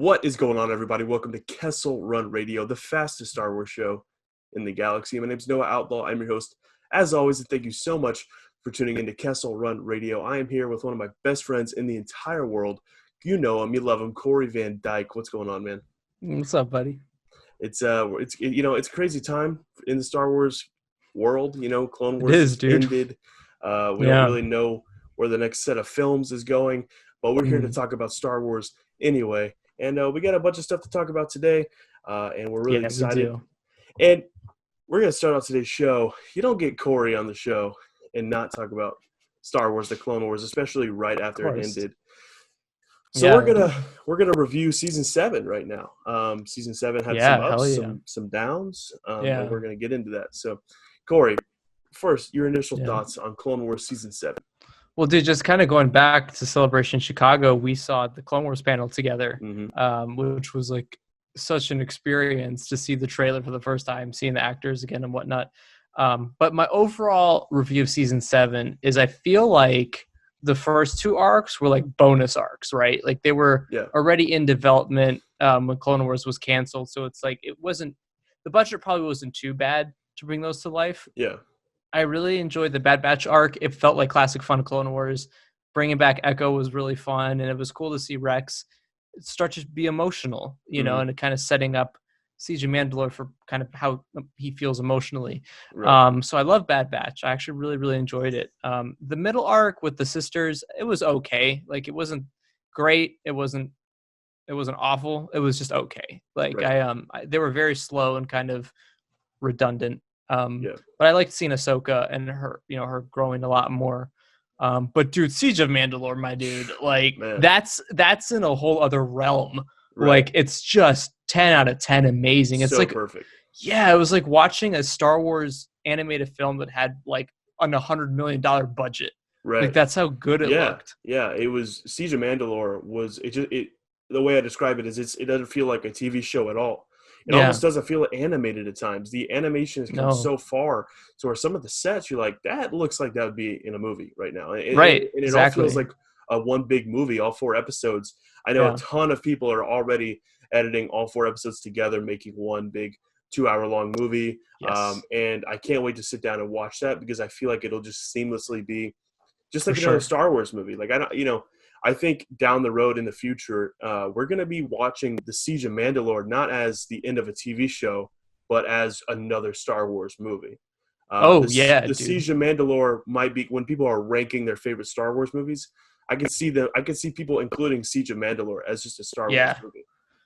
What is going on, everybody? Welcome to Kessel Run Radio, the fastest Star Wars show in the galaxy. My name is Noah Outlaw. I'm your host, as always, and thank you so much for tuning into Kessel Run Radio. I am here with one of my best friends in the entire world. You know him, you love him, Corey Van Dyke. What's going on, man? What's up, buddy? It's a crazy time in the Star Wars world. You know, Clone Wars is, dude. ended. We don't really know where the next set of films is going, but we're here to talk about Star Wars anyway. And we got a bunch of stuff to talk about today, and we're really excited. And we're going to start out today's show. You don't get Corey on the show and not talk about Star Wars, the Clone Wars, especially right after it ended. So we're gonna review season 7 right now. Season 7 had some ups, some downs, and we're gonna get into that. So, Corey, first, your initial thoughts on Clone Wars season 7. Well, dude, just kind of going back to Celebration Chicago, we saw the Clone Wars panel together, which was like such an experience to see the trailer for the first time, seeing the actors again and whatnot. But my overall review of season 7 is I feel like the first 2 arcs were like bonus arcs, right? Like they were already in development when Clone Wars was canceled. So it's like the budget probably wasn't too bad to bring those to life. Yeah. I really enjoyed the Bad Batch arc. It felt like classic fun Clone Wars. Bringing back Echo was really fun, and it was cool to see Rex start to be emotional, and kind of setting up Siege of Mandalore for kind of how he feels emotionally. Right. So I love Bad Batch. I actually really, really enjoyed it. The middle arc with the sisters, it was okay. Like it wasn't great. It wasn't awful. It was just okay. Like they were very slow and kind of redundant. But I liked seeing Ahsoka and her growing a lot more. But dude, Siege of Mandalore, my dude, like that's in a whole other realm. Right. Like it's just 10 out of 10 amazing. It's so like perfect. Yeah, it was like watching a Star Wars animated film that had like an $100 million budget. Right. Like that's how good it looked. Yeah, it was Siege of Mandalore was the way I describe it is it doesn't feel like a TV show at all. It almost doesn't feel animated at times. The animation has come so far to where some of the sets you're like, that looks like that would be in a movie right now. And it all feels like a one big movie, all 4 episodes. I know a ton of people are already editing all 4 episodes together, making one big 2-hour-long movie. Yes. And I can't wait to sit down and watch that because I feel like it'll just seamlessly be just like another Star Wars movie. Like I think down the road in the future, we're going to be watching the Siege of Mandalore not as the end of a TV show, but as another Star Wars movie. The Siege of Mandalore might be when people are ranking their favorite Star Wars movies. I can see people including Siege of Mandalore as just a Star Wars movie.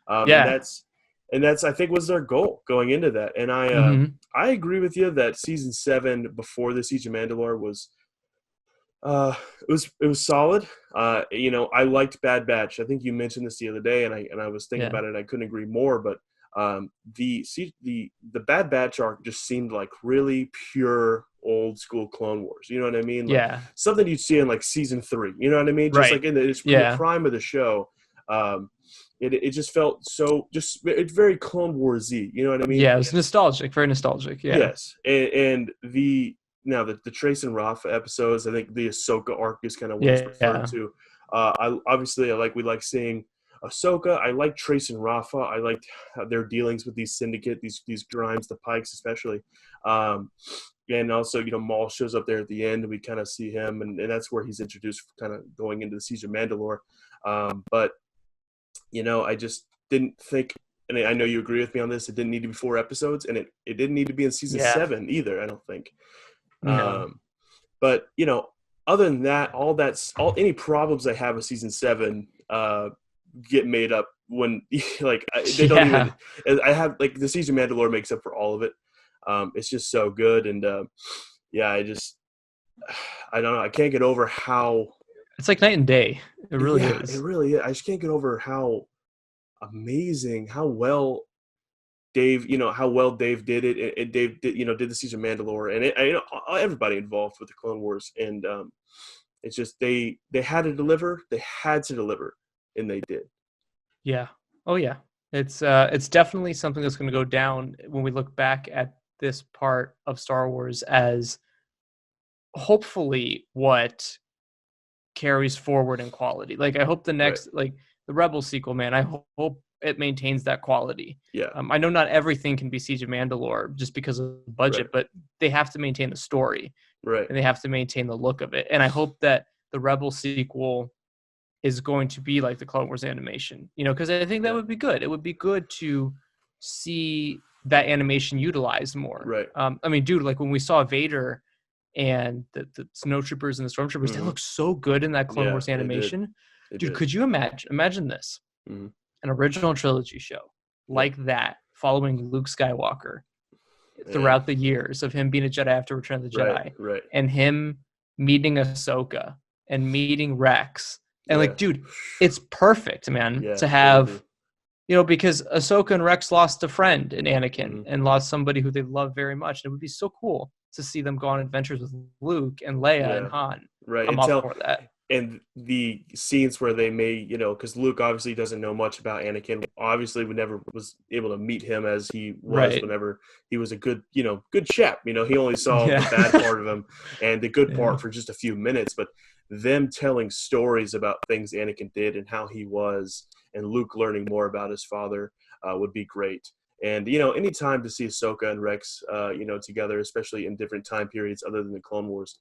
And that's I think was their goal going into that. And I agree with you that season 7 before the Siege of Mandalore was it was solid. I liked Bad Batch. I think you mentioned this the other day, and I was thinking about it. And I couldn't agree more. But the Bad Batch arc just seemed like really pure old school Clone Wars. You know what I mean? Like something you'd see in like season 3. You know what I mean? Just like in the prime of the show. It just felt it's very Clone Wars-y. You know what I mean? Yeah, it was nostalgic, very nostalgic. Yeah. Yes, and the Trace and Rafa episodes, I think the Ahsoka arc is kind of what it's referred to. We like seeing Ahsoka. I like Trace and Rafa. I liked their dealings with these syndicate, these Grimes, the Pikes especially. And also, Maul shows up there at the end, and we kind of see him, and that's where he's introduced kind of going into the Siege of Mandalore. But, I just didn't think, and I know you agree with me on this, it didn't need to be 4 episodes, and it didn't need to be in season 7 either, I don't think. No. But other than that, any problems I have with season 7 get made up when they don't even. I have the Siege of Mandalore makes up for all of it. It's just so good, and I don't know. I can't get over how it's like night and day. It really is. It really is. I just can't get over how amazing, how well Dave did it, and Dave did the Siege of Mandalore, and everybody involved with the Clone Wars, and it's just they had to deliver, and they did. Yeah. Oh yeah. It's definitely something that's going to go down when we look back at this part of Star Wars as hopefully what carries forward in quality. Like I hope the next the Rebel sequel, man, I hope it maintains that quality. Yeah. I know not everything can be Siege of Mandalore just because of the budget, but they have to maintain the story. Right. And they have to maintain the look of it. And I hope that the Rebel sequel is going to be like the Clone Wars animation, because I think that would be good. It would be good to see that animation utilized more. Right. I mean, dude, like when we saw Vader and the snowtroopers and the stormtroopers, they look so good in that Clone Wars animation. Dude, could you imagine this? An original trilogy show like that, following Luke Skywalker throughout the years of him being a Jedi after Return of the Jedi, right. and him meeting Ahsoka and meeting Rex. And like, dude, it's perfect, man, to have, because Ahsoka and Rex lost a friend in Anakin and lost somebody who they love very much. And it would be so cool to see them go on adventures with Luke and Leia and Han. Right. I'm all for that. And the scenes where they may, because Luke obviously doesn't know much about Anakin. Obviously, we never was able to meet him as he was whenever he was a good chap. He only saw the bad part of him and the good part for just a few minutes. But them telling stories about things Anakin did and how he was, and Luke learning more about his father would be great. And, any time to see Ahsoka and Rex, together, especially in different time periods other than the Clone Wars,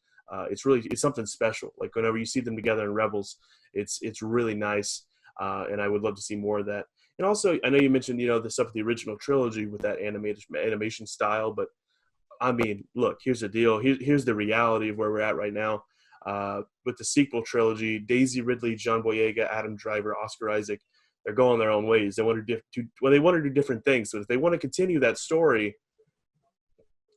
it's something special. Like whenever you see them together in Rebels, it's really nice. And I would love to see more of that. And also, I know you mentioned, the stuff with the original trilogy with that animation style, but I mean, look, here's the deal. Here's the reality of where we're at right now. With the sequel trilogy, Daisy Ridley, John Boyega, Adam Driver, Oscar Isaac, they're going their own ways. They want to do different things. So if they want to continue that story,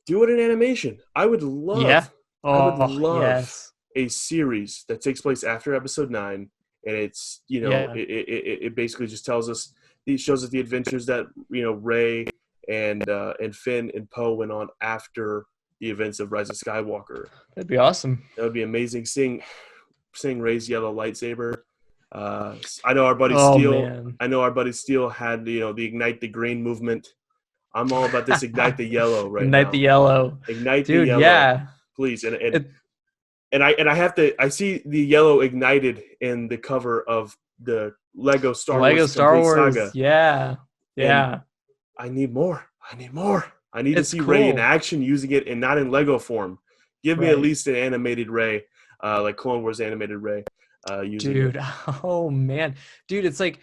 do it in animation. I would love a series that takes place after Episode 9, and it's it basically just tells us, it shows us the adventures that Rey and Finn and Poe went on after the events of Rise of Skywalker. That'd be awesome. That would be amazing. Seeing Rey's yellow lightsaber. I know our buddy Steele. I know our buddy Steele had the Ignite the Green movement. I'm all about this Ignite the Yellow right now. Ignite the Yellow. Ignite the Yellow. Yeah. Please. And I see the yellow ignited in the cover of the Lego Star Wars Saga. Yeah. Yeah. And I need more. I need to see Rey in action using it and not in Lego form. Give me at least an animated Rey, like Clone Wars animated Rey. Dude, oh man. Dude, it's like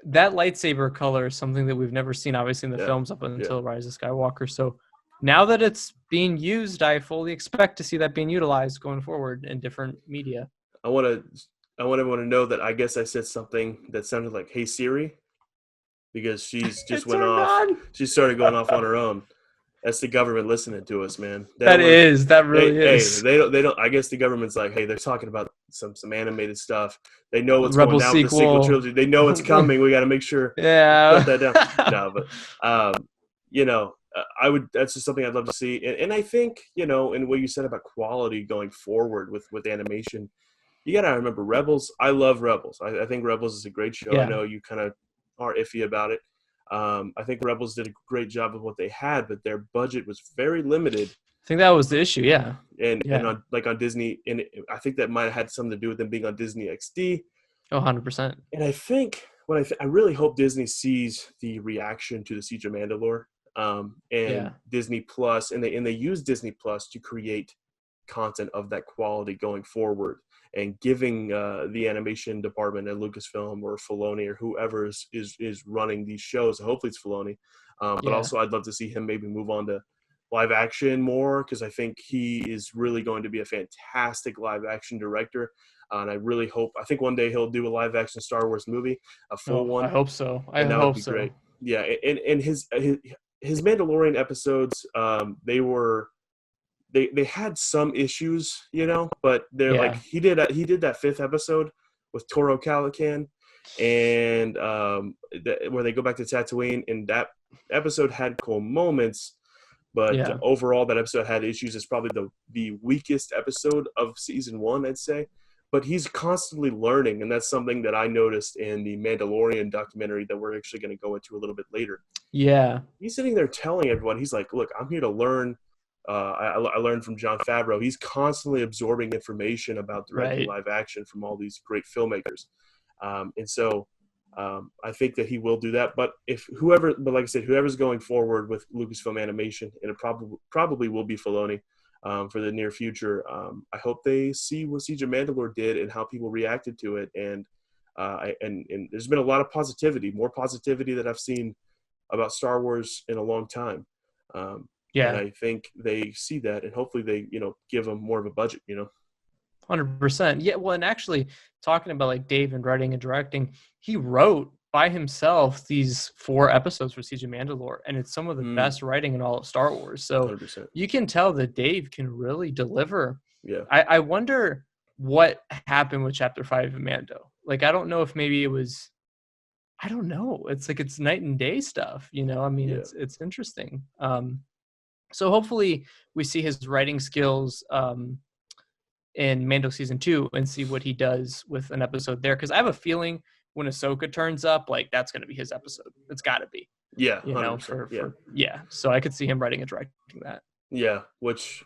that lightsaber color is something that we've never seen, obviously, in the films up until Rise of Skywalker. So now that it's being used, I fully expect to see that being utilized going forward in different media. I want everyone to know that I guess I said something that sounded like "Hey Siri," because she's just went off. She started going off on her own. That's the government listening to us, man. That really is. Hey, they don't. I guess the government's like, hey, they're talking about some animated stuff. They know what's Rebel going down with the sequel trilogy. They know it's coming. We got to make sure. Yeah. Put that down. No, but I would. That's just something I'd love to see. And I think and what you said about quality going forward with animation, you got to remember Rebels. I love Rebels. I think Rebels is a great show. Yeah. I know you kind of are iffy about it. I think Rebels did a great job of what they had, but their budget was very limited. I think that was the issue, yeah. And on Disney, and I think that might have had something to do with them being on Disney XD. Oh, 100%. And I think I really hope Disney sees the reaction to the Siege of Mandalore, and Disney Plus, and they use Disney Plus to create content of that quality going forward. And giving the animation department at Lucasfilm or Filoni or whoever is running these shows, hopefully it's Filoni, but also I'd love to see him maybe move on to live action more, because I think he is really going to be a fantastic live action director. And I really hope, I think one day he'll do a live action Star Wars movie, a full one. I hope so. That would be great. Yeah, and his Mandalorian episodes, They had some issues, but they're like he did that 5th episode with Toro Calican, and where they go back to Tatooine, and that episode had cool moments, but overall that episode had issues. It's probably the weakest episode of season 1, I'd say. But he's constantly learning, and that's something that I noticed in the Mandalorian documentary that we're actually going to go into a little bit later. Yeah, he's sitting there telling everyone, he's like, "Look, I'm here to learn." I learned from Jon Favreau. He's constantly absorbing information about directing live action from all these great filmmakers. And so I think that he will do that. But like I said, whoever's going forward with Lucasfilm Animation, and it probably will be Filoni for the near future. I hope they see what Siege of Mandalore did and how people reacted to it, and there's been a lot of positivity, more positivity that I've seen about Star Wars in a long time. And I think they see that, and hopefully they, give them more of a budget, 100%. Yeah. Well, and actually talking about like Dave and writing and directing, he wrote by himself these 4 episodes for Siege of Mandalore, and it's some of the best writing in all of Star Wars. So 100%. You can tell that Dave can really deliver. Yeah. I wonder what happened with Chapter 5 of Mando. Like, I don't know if maybe it was, I don't know. It's like, it's night and day stuff, I mean, it's interesting. So hopefully we see his writing skills, in Mando season 2 and see what he does with an episode there. Cause I have a feeling when Ahsoka turns up, like that's going to be his episode. It's gotta be. Yeah. So I could see him writing and directing that. Yeah, which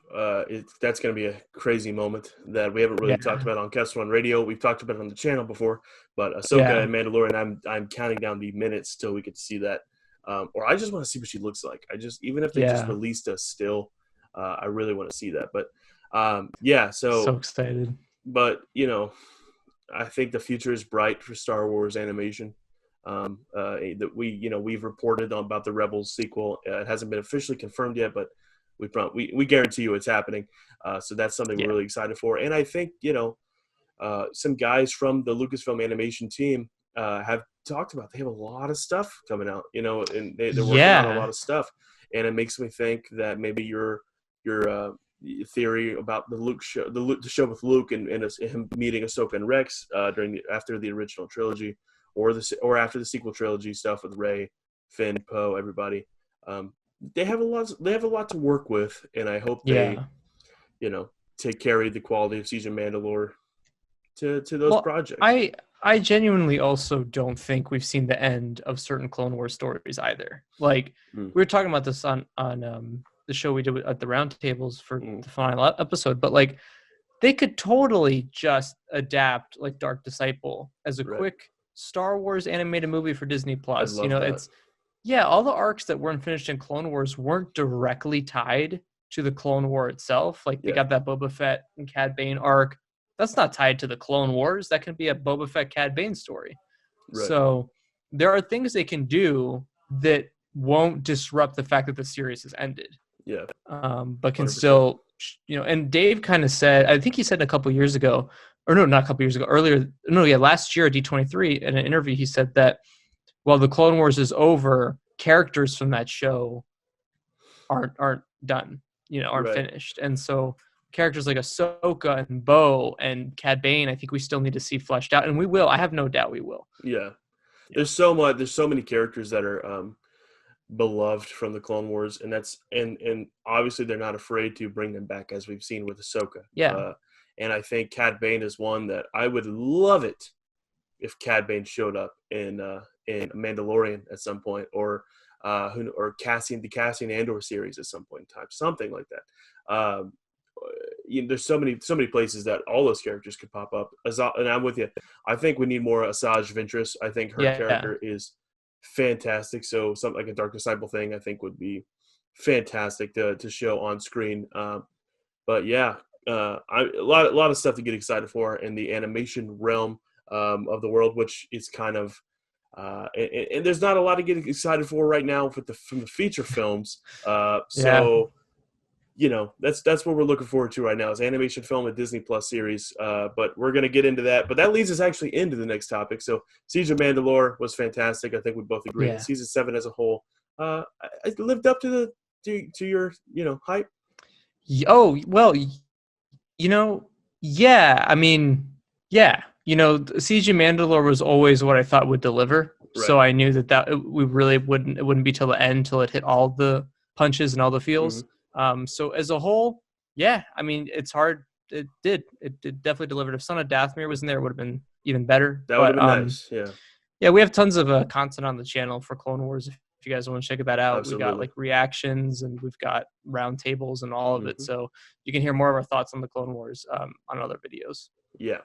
that's going to be a crazy moment that we haven't really talked about on Kessel Run Radio. We've talked about it on the channel before, but Ahsoka and Mandalorian, I'm counting down the minutes till we get to see that. Or I just want to see what she looks like. Even if they just released a still, I really want to see that. But so excited. But I think the future is bright for Star Wars animation. That we've reported about the Rebels sequel. It hasn't been officially confirmed yet, but we guarantee you it's happening. So that's something we're really excited for. And I think some guys from the Lucasfilm animation team have talked about they have a lot of stuff coming out. And they're working on a lot of stuff. And it makes me think that maybe your theory about the show with Luke and him meeting Ahsoka and Rex after the original trilogy, or after the sequel trilogy stuff with Rey, Finn, Poe, everybody. They have a lot to work with, and I hope they, carry the quality of Siege of Mandalore to those projects. I genuinely also don't think we've seen the end of certain Clone Wars stories either. Like we were talking about this on the show we did at the roundtables for the final episode, but like they could totally just adapt like Dark Disciple as a quick Star Wars animated movie for Disney Plus. It's all the arcs that weren't finished in Clone Wars weren't directly tied to the Clone War itself. Like they got that Boba Fett and Cad Bane arc. That's not tied to the Clone Wars. That can be a Boba Fett Cad Bane story. Right. So there are things they can do that won't disrupt the fact that the series has ended. Yeah. But can 100%. Still, and Dave kind of said, I think he said a couple years ago, or no, not a couple years ago, last year at D23 in an interview, he said that while the Clone Wars is over, characters from that show aren't done, aren't finished. And so characters like Ahsoka and Bo and Cad Bane, I think we still need to see fleshed out, and we will. I have no doubt we will. Yeah. There's so many characters that are beloved from the Clone Wars, and obviously they're not afraid to bring them back, as we've seen with Ahsoka. Yeah. And I think Cad Bane is one that I would love it if Cad Bane showed up in Mandalorian at some point, or the Cassian Andor series at some point in time, something like that. There's so many places that all those characters could pop up. And I'm with you. I think we need more Asajj Ventress. I think her character is fantastic. So something like a Dark Disciple thing, I think, would be fantastic to show on screen. But yeah, a lot of stuff to get excited for in the animation realm of the world, which is kind of and there's not a lot to get excited for right now from the feature films. That's what we're looking forward to right now is animation film and Disney Plus series. But we're going to get into that. But that leads us actually into the next topic. So Siege of Mandalore was fantastic. I think we both agree. Yeah. Season 7 as a whole, I lived up to your hype. Oh, well, yeah. I mean, yeah. Siege of Mandalore was always what I thought would deliver. Right. So I knew that it wouldn't be till the end, till it hit all the punches and all the feels. Mm-hmm. So as a whole, yeah, I mean, it's hard. It definitely delivered. If Son of Dathomir was in there, it would have been even better. That would have been nice. Yeah. Yeah, we have tons of content on the channel for Clone Wars. If you guys want to check that out, Absolutely. We've got like reactions and we've got roundtables and all of it. So you can hear more of our thoughts on the Clone Wars on other videos. Yeah.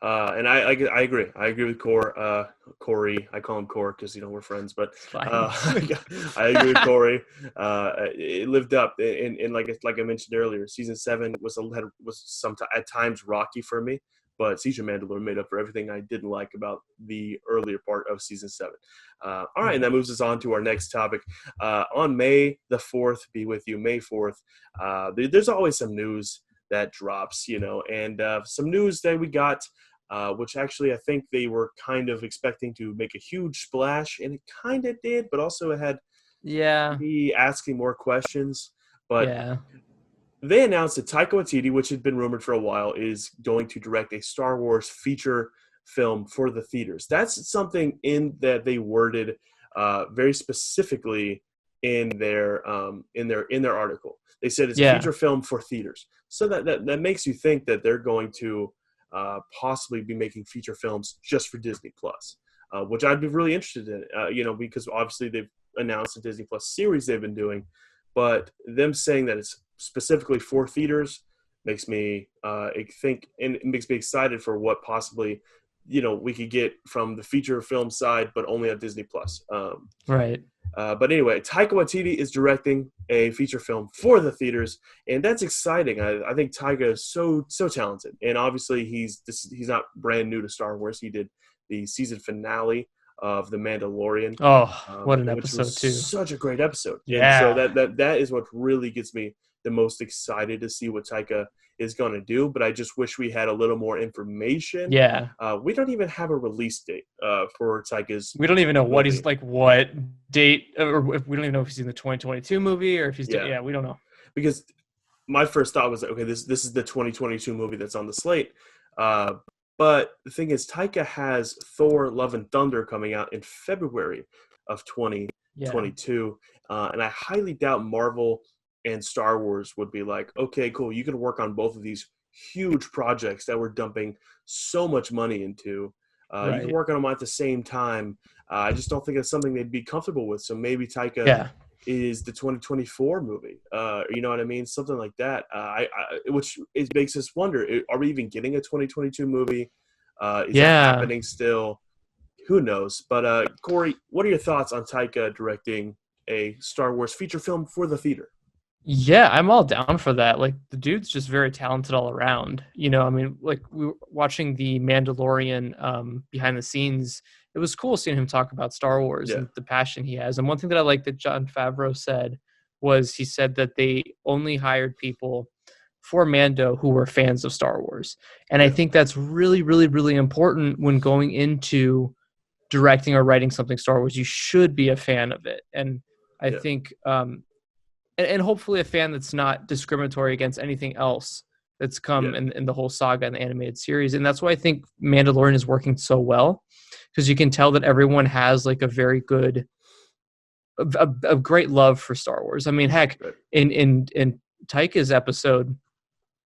And I agree. I agree with Corey. I call him Core because we're friends. But I agree with Corey. It lived up, and like I mentioned earlier, season 7 was at times rocky for me. But Siege of Mandalore made up for everything I didn't like about the earlier part of season 7. All right, and that moves us on to our next topic. On May the 4th, be with you, May 4th. There's always some news that drops, and some news that we got, which actually I think they were kind of expecting to make a huge splash, and it kind of did, but also it had me asking more questions. But they announced that Taika Waititi, which had been rumored for a while, is going to direct a Star Wars feature film for the theaters. That's something that they worded very specifically in their article. They said it's a feature film for theaters. So that makes you think that they're going to possibly be making feature films just for Disney Plus, which I'd be really interested in. Because obviously they've announced the Disney Plus series they've been doing, but them saying that it's specifically for theaters makes me think, and it makes me excited for what possibly we could get from the feature film side, but only on Disney Plus. Right. But anyway, Taika Waititi is directing a feature film for the theaters, and that's exciting. I think Taika is so talented, and obviously he's not brand new to Star Wars. He did the season finale of The Mandalorian. Oh, what an episode too! Such a great episode. Yeah. And so that is what really gets me the most excited to see what Taika is going to do, but I just wish we had a little more information. Yeah. We don't even have a release date for Taika's. We don't even know what he's like, what date, or we don't even know if he's in the 2022 movie or if he's. Yeah, we don't know. Because my first thought was, okay, this is the 2022 movie that's on the slate. But the thing is, Taika has Thor: Love and Thunder coming out in February of 2022, and I highly doubt Marvel and Star Wars would be like, okay, cool, you can work on both of these huge projects that we're dumping so much money into. You can work on them at the same time. I just don't think it's something they'd be comfortable with. So maybe Taika is the 2024 movie. You know what I mean? Something like that. Which it makes us wonder, are we even getting a 2022 movie? Is that happening still? Who knows? But Corey, what are your thoughts on Taika directing a Star Wars feature film for the theater? Yeah, I'm all down for that. Like, the dude's just very talented all around. I mean, like, we were watching the Mandalorian behind the scenes. It was cool seeing him talk about Star Wars and the passion he has. And one thing that I like that Jon Favreau said was he said that they only hired people for Mando who were fans of Star Wars. And I think that's really, really, really important when going into directing or writing something Star Wars. You should be a fan of it. And I think and hopefully a fan that's not discriminatory against anything else that's come in the whole saga and the animated series. And that's why I think Mandalorian is working so well, because you can tell that everyone has like a very good, a great love for Star Wars. I mean, heck, in Taika's episode,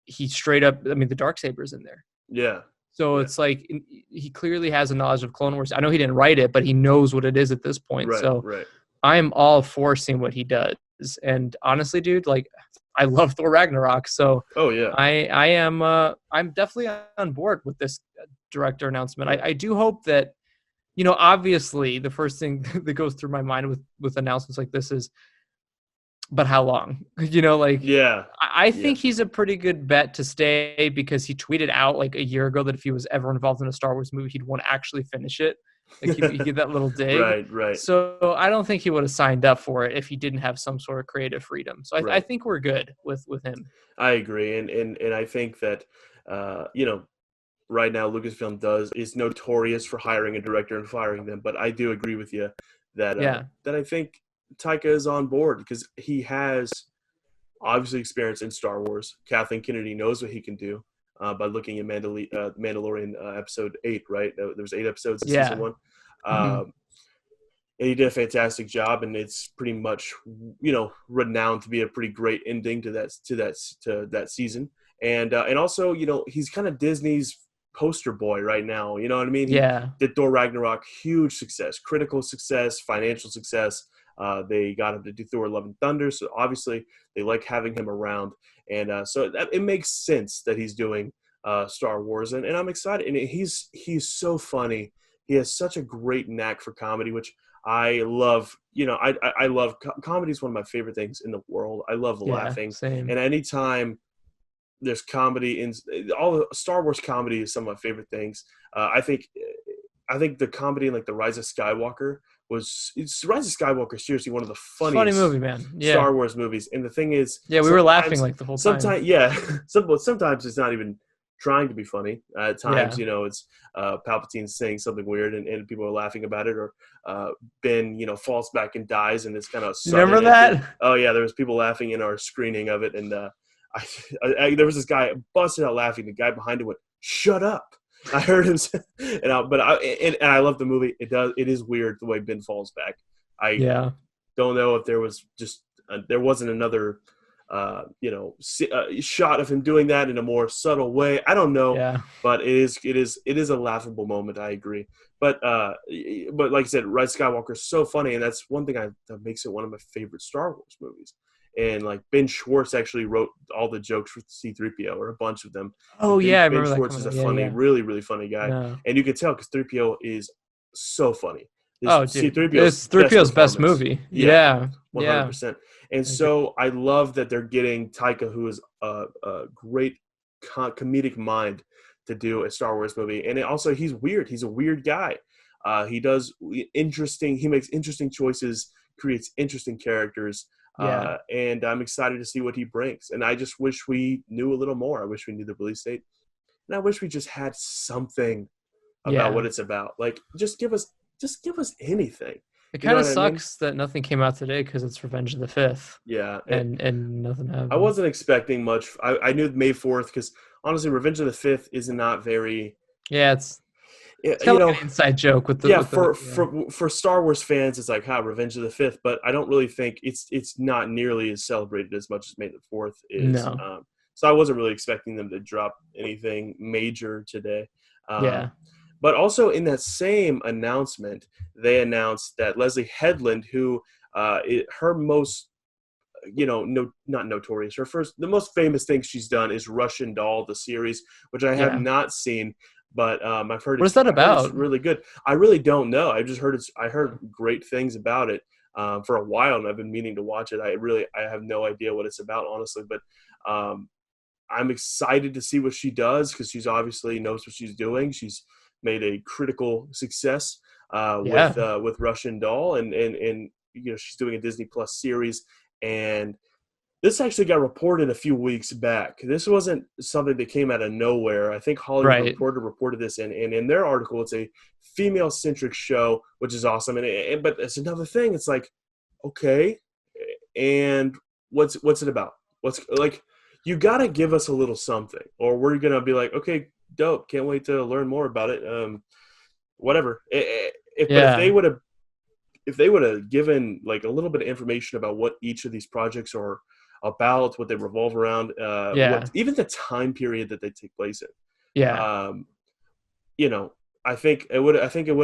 he straight up, I mean, the Darksaber's in there. Yeah. So it's like he clearly has a knowledge of Clone Wars. I know he didn't write it, but he knows what it is at this point. I'm all for seeing what he does. And honestly, dude, like, I love Thor Ragnarok. So I am I'm definitely on board with this director announcement. I do hope that, obviously the first thing that goes through my mind with announcements like this is, but how long? I think he's a pretty good bet to stay, because he tweeted out like a year ago that if he was ever involved in a Star Wars movie, he'd want to actually finish it. Like, he give that little dig. Right. So I don't think he would have signed up for it if he didn't have some sort of creative freedom. So I think we're good with him. I agree. And I think that, right now Lucasfilm is notorious for hiring a director and firing them. But I do agree with you that that I think Taika is on board, because he has obviously experience in Star Wars. Kathleen Kennedy knows what he can do. By looking at Mandalorian episode 8, right? There was 8 episodes in season 1. And he did a fantastic job, and it's pretty much, renowned to be a pretty great ending to that season. And also, he's kind of Disney's poster boy right now. You know what I mean? He did Thor Ragnarok, huge success, critical success, financial success. They got him to do Thor: Love and Thunder, so obviously they like having him around. And so it makes sense that he's doing Star Wars, and I'm excited. And he's so funny. He has such a great knack for comedy, which I love. I love comedy is one of my favorite things in the world. I love laughing, same. and anytime there's comedy in all the Star Wars comedy is some of my favorite things. I think the comedy in like the Rise of Skywalker Rise of Skywalker is seriously one of the funniest funny movie, man. Star Wars movies. And the thing is, we were laughing like the whole time. Sometimes it's not even trying to be funny. At times, it's Palpatine saying something weird and people are laughing about it, or Ben, falls back and dies, and it's kind of remember that? Oh yeah, there was people laughing in our screening of it, and there was this guy busted out laughing. The guy behind him went, "Shut up." I heard him say, and I love the movie. It is weird the way Ben falls back. I don't know if there wasn't another shot of him doing that in a more subtle way. I don't know, but it is a laughable moment. I agree, but like I said, Rise of Skywalker is so funny, and that's one thing that makes it one of my favorite Star Wars movies. And like Ben Schwartz actually wrote all the jokes for C-3PO, or a bunch of them. Oh yeah, I remember Ben Schwartz is a funny, really, really funny guy, and you can tell because 3PO is so funny. C-3PO's 3PO's best movie. Yeah, 100%. And so I love that they're getting Taika, who is a great comedic mind, to do a Star Wars movie. And also, he's weird. He's a weird guy. He makes interesting choices, creates interesting characters. And I'm excited to see what he brings. And I just wish we knew a little more. I wish we knew the release date. And I wish we just had something about what it's about. Like, just give us anything. It kind of sucks that nothing came out today because it's Revenge of the Fifth. Yeah. And nothing happened. I wasn't expecting much. I knew May 4th because, honestly, Revenge of the Fifth is not very... Yeah, it's kind of like an inside joke with the... For Star Wars fans, it's like, Revenge of the Fifth, but I don't really think it's not nearly as celebrated as much as May the 4th is. No. So I wasn't really expecting them to drop anything major today. But also in that same announcement, they announced that Leslie Headland, who her most, not notorious, the most famous thing she's done is Russian Doll, the series, which I have not seen, but I've heard. What is that about? It's really good. I really don't know. I just heard I heard great things about it for a while, and I've been meaning to watch it. I have no idea what it's about, honestly, but I'm excited to see what she does because she's obviously knows what she's doing. She's made a critical success with Russian Doll, and she's doing a Disney Plus series, and this actually got reported a few weeks back. This wasn't something that came out of nowhere. I think Hollywood Reporter reported this, and in their article, it's a female-centric show, which is awesome. But it's another thing. It's like, okay, and what's it about? What's like? You got to give us a little something, or we're gonna be like, okay, dope, can't wait to learn more about it. Whatever. If they would have given like a little bit of information about what each of these projects are about, what they revolve around, even the time period that they take place in. I think it would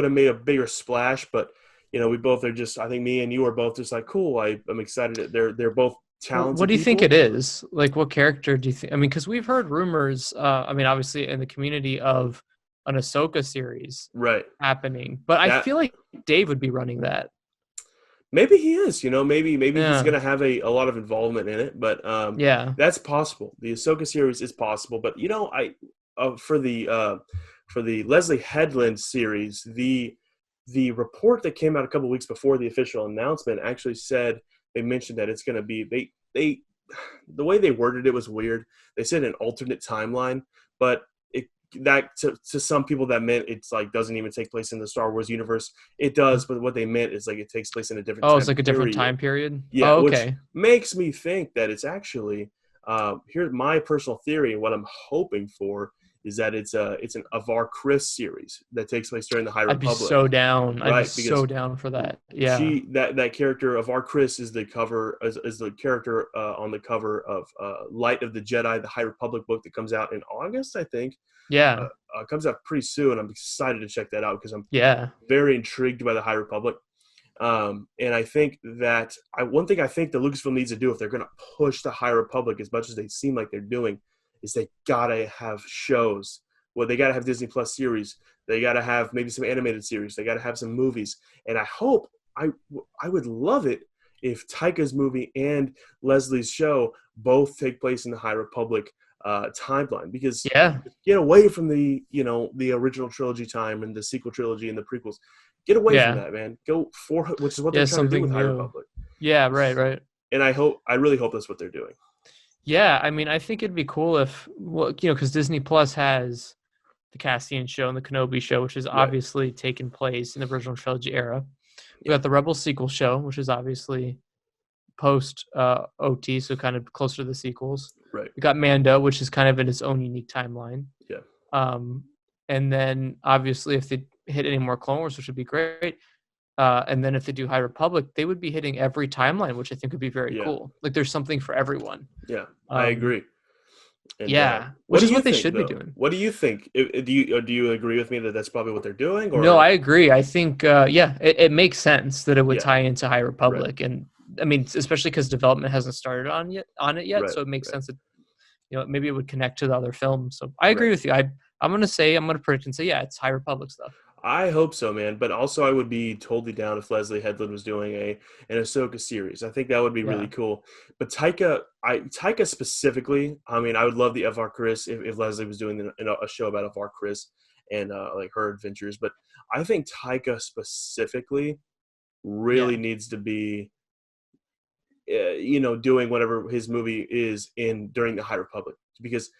have made a bigger splash, but we both are just, I think me and you are both just like, cool. I'm excited that they're both talented. What do you think it is? Like, what character do you think? I mean, because we've heard rumors, obviously in the community of an Ahsoka series happening, but I feel like Dave would be running that. Maybe he is, maybe he's going to have a lot of involvement in it, but that's possible. The Ahsoka series is possible, but for the Leslie Headland series, the report that came out a couple weeks before the official announcement actually said, they mentioned that it's going to be the way they worded it was weird. They said an alternate timeline, but to some people that meant it's like doesn't even take place in the Star Wars universe. It does, but what they meant is like it takes place in a different. It's like a different time period. Yeah, okay. Which makes me think that it's actually here's my personal theory, and what I'm hoping for is that it's an Avar Chris series that takes place during the High Republic. I'd be so down. I'd be so down for that. Yeah. That character Avar Chris is the character on the cover of Light of the Jedi, the High Republic book that comes out in August, I think. Yeah. It comes out pretty soon. I'm excited to check that out because I'm very intrigued by the High Republic. And I think that one thing I think that Lucasfilm needs to do if they're going to push the High Republic as much as they seem like they're doing is they gotta have shows. Well, they gotta have Disney Plus series. They gotta have maybe some animated series. They gotta have some movies. And I would love it if Taika's movie and Leslie's show both take place in the High Republic timeline, because get away from the original trilogy time and the sequel trilogy and the prequels. Get away from that, man. Go for, which is what they're trying to do with High Republic. Yeah, right. And I really hope that's what they're doing. Yeah, I mean, I think it'd be cool if, because Disney Plus has the Cassian show and the Kenobi show, which is obviously taken place in the original trilogy era. We got the Rebels sequel show, which is obviously post OT, so kind of closer to the sequels. Right. We got Mando, which is kind of in its own unique timeline. Yeah. And then obviously if they hit any more Clone Wars, which would be great. And then if they do High Republic, they would be hitting every timeline, which I think would be very cool. Like there's something for everyone. Yeah, I agree. And, which is what they should be doing. What do you think? Do you agree with me that that's probably what they're doing? Or? No, I agree. I think, it makes sense that it would tie into High Republic. Right. And I mean, especially because development hasn't started on it yet. Right. So it makes sense that, maybe it would connect to the other films. So I agree with you. I'm going to predict and say, it's High Republic stuff. I hope so, man. But also I would be totally down if Leslie Headland was doing an Ahsoka series. I think that would be really cool. But Taika specifically, I mean, I would love the F.R. Chris if Leslie was doing a show about F.R. Chris and like her adventures. But I think Taika specifically really needs to be, doing whatever his movie is during the High Republic, because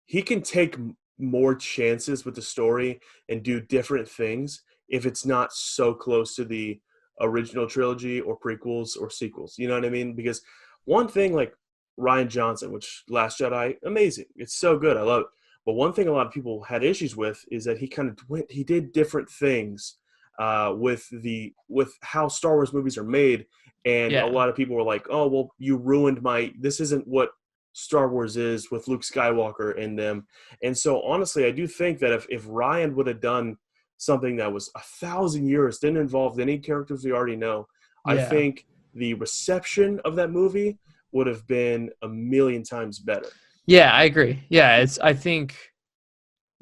he can take more chances with the story and do different things if it's not so close to the original trilogy or prequels or sequels. You know what I mean? Because one thing like Rian Johnson, which Last Jedi, amazing. It's so good. I love it. But one thing a lot of people had issues with is that he did different things with how Star Wars movies are made. And a lot of people were like, oh, well, you ruined this isn't what Star Wars is with Luke Skywalker in them. And so honestly, I do think that if Ryan would have done something that was 1,000 years, didn't involve any characters we already know, I think the reception of that movie would have been 1,000,000 times better. Yeah, I agree. Yeah, I think,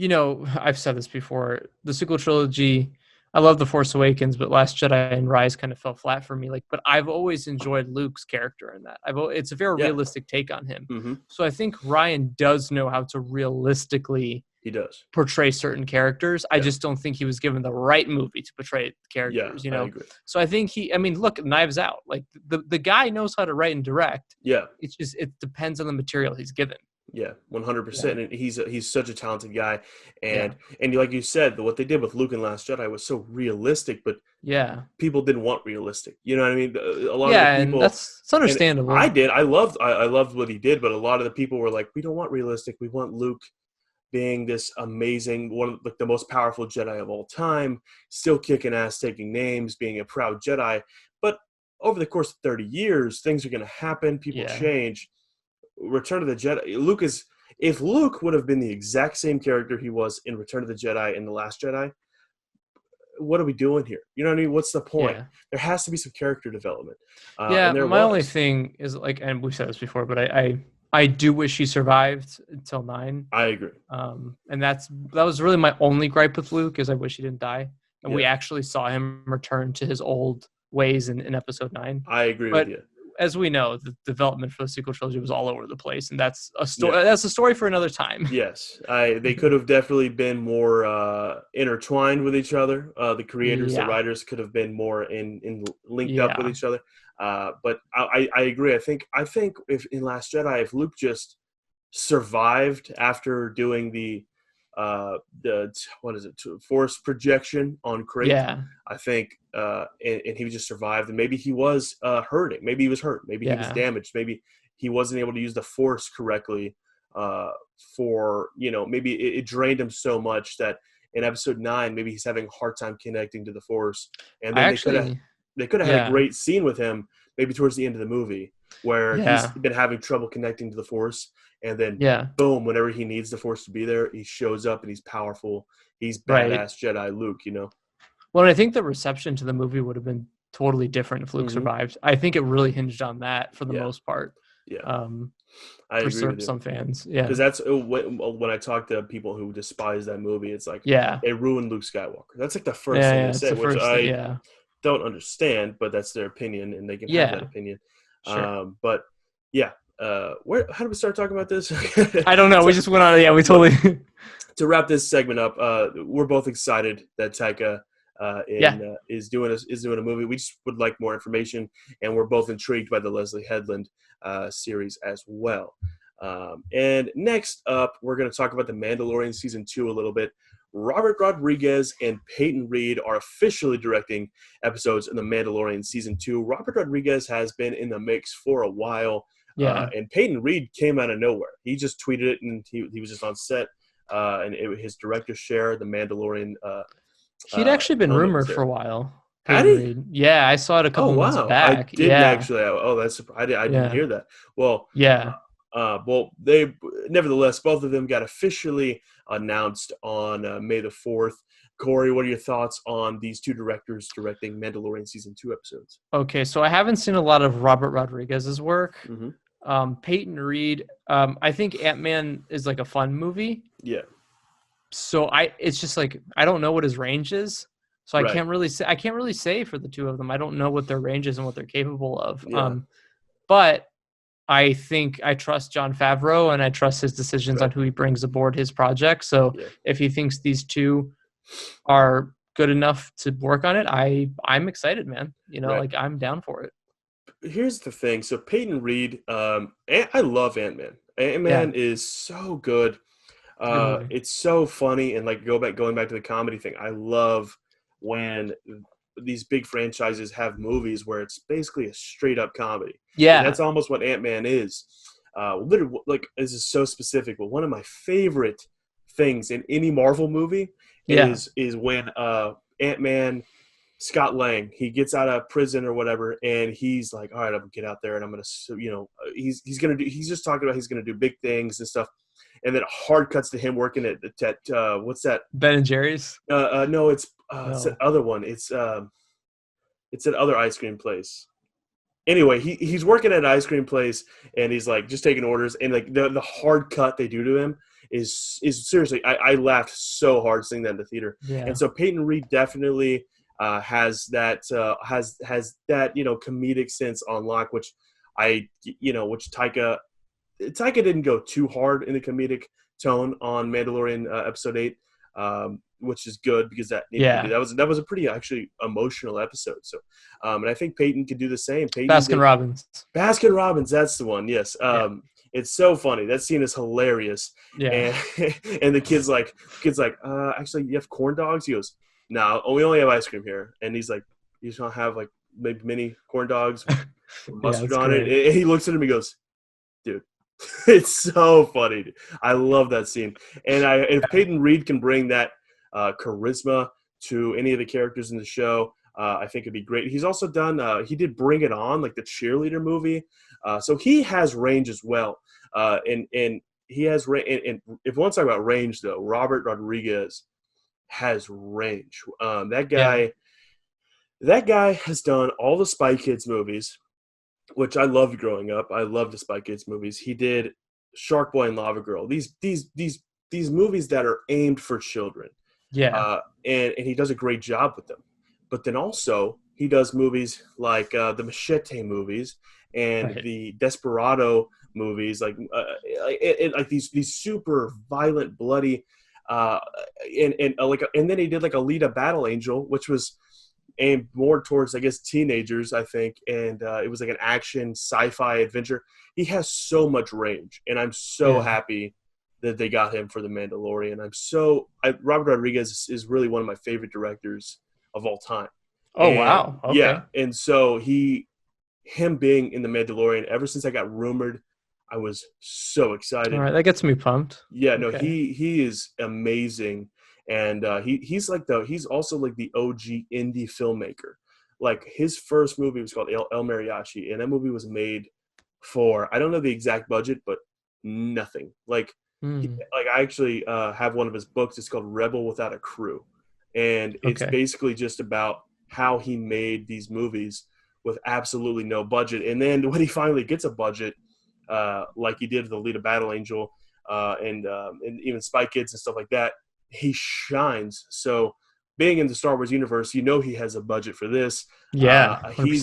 I've said this before, the sequel trilogy, I love The Force Awakens, but Last Jedi and Rise kind of fell flat for me. But I've always enjoyed Luke's character in that. It's a very realistic take on him. Mm-hmm. So I think Ryan does know how to realistically portray certain characters. I just don't think he was given the right movie to portray characters. I agree. So I think look, Knives Out. Like the guy knows how to write and direct. Yeah. It depends on the material he's given. Yeah, 100%. And he's such a talented guy, and like you said, what they did with Luke and Last Jedi was so realistic, but people didn't want realistic. You know what I mean? A lot of the people, and it's understandable. I did. I loved what he did, but a lot of the people were like, we don't want realistic. We want Luke being this amazing, one of the most powerful Jedi of all time, still kicking ass, taking names, being a proud Jedi. But over the course of 30 years, things are going to happen. People change. Return of the Jedi. If Luke would have been the exact same character he was in Return of the Jedi and The Last Jedi, what are we doing here? You know what I mean? What's the point? Yeah. There has to be some character development. My only thing is and we've said this before, but I do wish he survived until 9. I agree. And that was really my only gripe with Luke, is I wish he didn't die. And we actually saw him return to his old ways in Episode 9. I agree with you. As we know, the development for the sequel trilogy was all over the place, and that's a story. Yeah. That's a story for another time. Yes, they could have definitely been more intertwined with each other. The creators, the writers, could have been more linked up with each other. But I agree. I think if in Last Jedi, if Luke just survived after doing the force projection on Crate, I think and he just survived, and maybe he was hurting, maybe he was hurt, maybe he was damaged, maybe he wasn't able to use the force correctly maybe it drained him so much that in Episode 9 maybe he's having a hard time connecting to the force, and then they could have had a great scene with him maybe towards the end of the movie where he's been having trouble connecting to the force, and then boom, whenever he needs the force to be there, he shows up and he's powerful. He's badass Jedi Luke, Well, I think the reception to the movie would have been totally different if Luke survived. I think it really hinged on that for the most part. Yeah, I for agree with you. some fans. Yeah, because that's when I talk to people who despise that movie, it's like it ruined Luke Skywalker. That's like the first thing they say, which I don't understand, but that's their opinion, and they can have that opinion. Sure. But yeah, how did we start talking about this? I don't know. We just went on. Yeah, we totally. To wrap this segment up, we're both excited that Taika is doing a movie. We just would like more information, and we're both intrigued by the Leslie Headland series as well. And next up, we're going to talk about The Mandalorian Season 2 a little bit. Robert Rodriguez and Peyton Reed are officially directing episodes in The Mandalorian Season 2. Robert Rodriguez has been in the mix for a while, and Peyton Reed came out of nowhere. He just tweeted it, and he was just on set, and his director's share, The Mandalorian. He'd actually been rumored for a while. Had he? Reed. Yeah, I saw it a couple months back. I didn't actually. Oh, that's I didn't hear that. Well, they nevertheless, both of them got officially announced on May the 4th. Corey, what are your thoughts on these two directors directing Mandalorian Season 2 episodes? Okay, so I haven't seen a lot of Robert Rodriguez's work. Mm-hmm. Peyton Reed, I think Ant-Man is like a fun movie. Yeah. So it's just like I don't know what his range is. So I can't really say for the two of them. I don't know what their range is and what they're capable of. Yeah. But I think I trust Jon Favreau and I trust his decisions on who he brings aboard his project. So if he thinks these two are good enough to work on it, I'm excited, man. Like I'm down for it. Here's the thing. So Peyton Reed, I love Ant-Man. Ant-Man is so good. It's so funny, and like going back to the comedy thing. I love when these big franchises have movies where it's basically a straight up comedy. Yeah, and that's almost what Ant-Man is. Literally, like this is so specific, but one of my favorite things in any Marvel movie is when Ant-Man, Scott Lang, he gets out of prison or whatever, and he's like, all right, I'm gonna get out there and I'm gonna, he's just talking about he's gonna do big things and stuff. And then it hard cuts to him working at what's that? Ben and Jerry's? No, it's that other one. It's that other ice cream place. Anyway, he's working at an ice cream place, and he's like just taking orders. And like the hard cut they do to him is seriously. I laughed so hard seeing that in the theater. Yeah. And so Peyton Reed definitely has that comedic sense on lock, which Taika didn't go too hard in the comedic tone on Mandalorian episode 8, which is good because that was a pretty actually emotional episode. So, and I think Peyton could do the same. Baskin Robbins, that's the one. Yes. It's so funny. That scene is hilarious. Yeah. And the kid's like, actually, you have corn dogs? He goes, no, we only have ice cream here. And he's like, you just want to have like maybe mini corn dogs with mustard on it. And he looks at him and he goes, dude. It's so funny. I love that scene. And if Peyton Reed can bring that charisma to any of the characters in the show, I think it'd be great. He's also done he did Bring It On, like the cheerleader movie. So he has range as well. And he has range. And if we want to talk about range, though, Robert Rodriguez has range. That guy has done all the Spy Kids movies, which I loved growing up. I loved the Spy Kids movies. He did Shark Boy and Lava Girl. These movies that are aimed for children. Yeah. And he does a great job with them. But then also he does movies like the Machete movies and the Desperado movies, like these super violent, bloody, and then he did like Alita Battle Angel, which was aimed more towards, I guess, teenagers, I think, and it was like an action sci-fi adventure. He has so much range, and I'm so happy that they got him for The Mandalorian. Robert Rodriguez is really one of my favorite directors of all time. Wow. Okay. Yeah, and so him being in The Mandalorian, ever since I got rumored, I was so excited. All right, that gets me pumped. Yeah, no, he is amazing. And he's also like the OG indie filmmaker. Like his first movie was called El Mariachi, and that movie was made for, I don't know the exact budget, but nothing. Like I actually have one of his books. It's called Rebel Without a Crew, and it's basically just about how he made these movies with absolutely no budget. And then when he finally gets a budget, like he did the lead of Battle Angel and even Spy Kids and stuff like that, he shines. So being in the Star Wars universe, you know he has a budget for this. Yeah, I think he's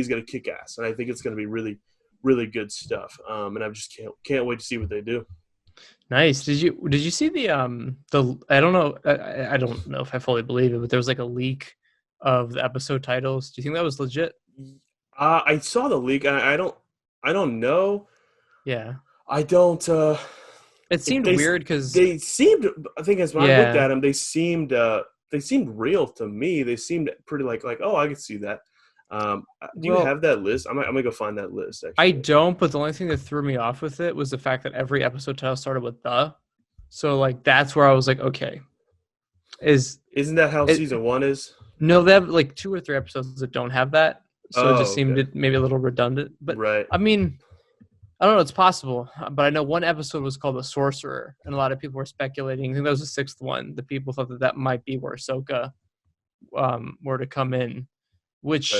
gonna kick ass, and I think it's gonna be really, really good stuff. And I just can't wait to see what they do. Nice. Did you see the I don't know I don't know if I fully believe it, but there was like a leak of the episode titles. Do you think that was legit? I saw the leak. I don't know. Yeah. I don't. It seemed weird because they seemed. I think as when I looked at them, they seemed real to me. They seemed pretty like oh, I could see that. Do you have that list? I'm gonna go find that list. Actually. I don't, but the only thing that threw me off with it was the fact that every episode title started with "the," so like that's where I was like, okay, isn't that how season 1 is? No, they have like 2 or 3 episodes that don't have that, so it just seemed maybe a little redundant. But right. I mean, I don't know, it's possible, but I know one episode was called "The Sorcerer," and a lot of people were speculating. I think that was the 6th one. The people thought that might be where Ahsoka were to come in. Which,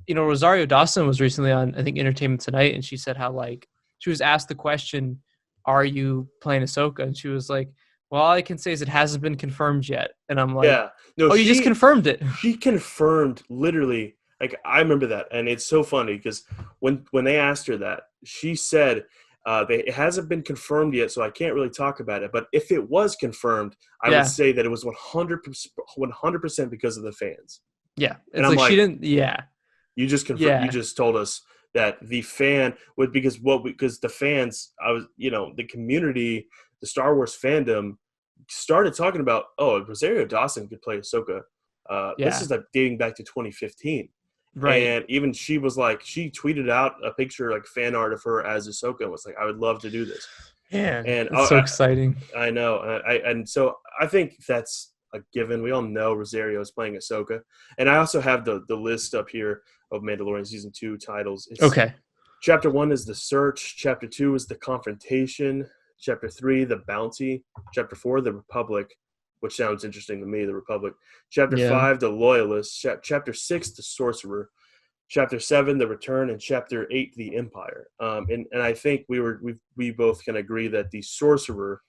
Rosario Dawson was recently on, I think, Entertainment Tonight, and she said how, like, she was asked the question, are you playing Ahsoka? And she was like, well, all I can say is it hasn't been confirmed yet. And I'm like, you just confirmed it. She confirmed, literally, like, I remember that, and it's so funny, because when they asked her that, she said, it hasn't been confirmed yet, so I can't really talk about it, but if it was confirmed, I would say that it was 100% because of the fans. Yeah, it's like she didn't. Yeah, you just confirmed. Yeah. You just told us that the fan would because the fans, the community, the Star Wars fandom started talking about Rosario Dawson could play Ahsoka. This is like dating back to 2015, right? And even she was like, she tweeted out a picture like fan art of her as Ahsoka and was like, I would love to do this. Yeah, and it's so exciting. I know, and so I think that's a given. We all know Rosario is playing Ahsoka. And I also have the list up here of Mandalorian Season 2 titles. Okay. Chapter 1 is The Search. Chapter 2 is The Confrontation. Chapter 3, The Bounty. Chapter 4, The Republic, which sounds interesting to me, The Republic. Chapter 5, The Loyalist. Chapter 6, The Sorcerer. Chapter 7, The Return. And Chapter 8, The Empire. And I think we both can agree that The Sorcerer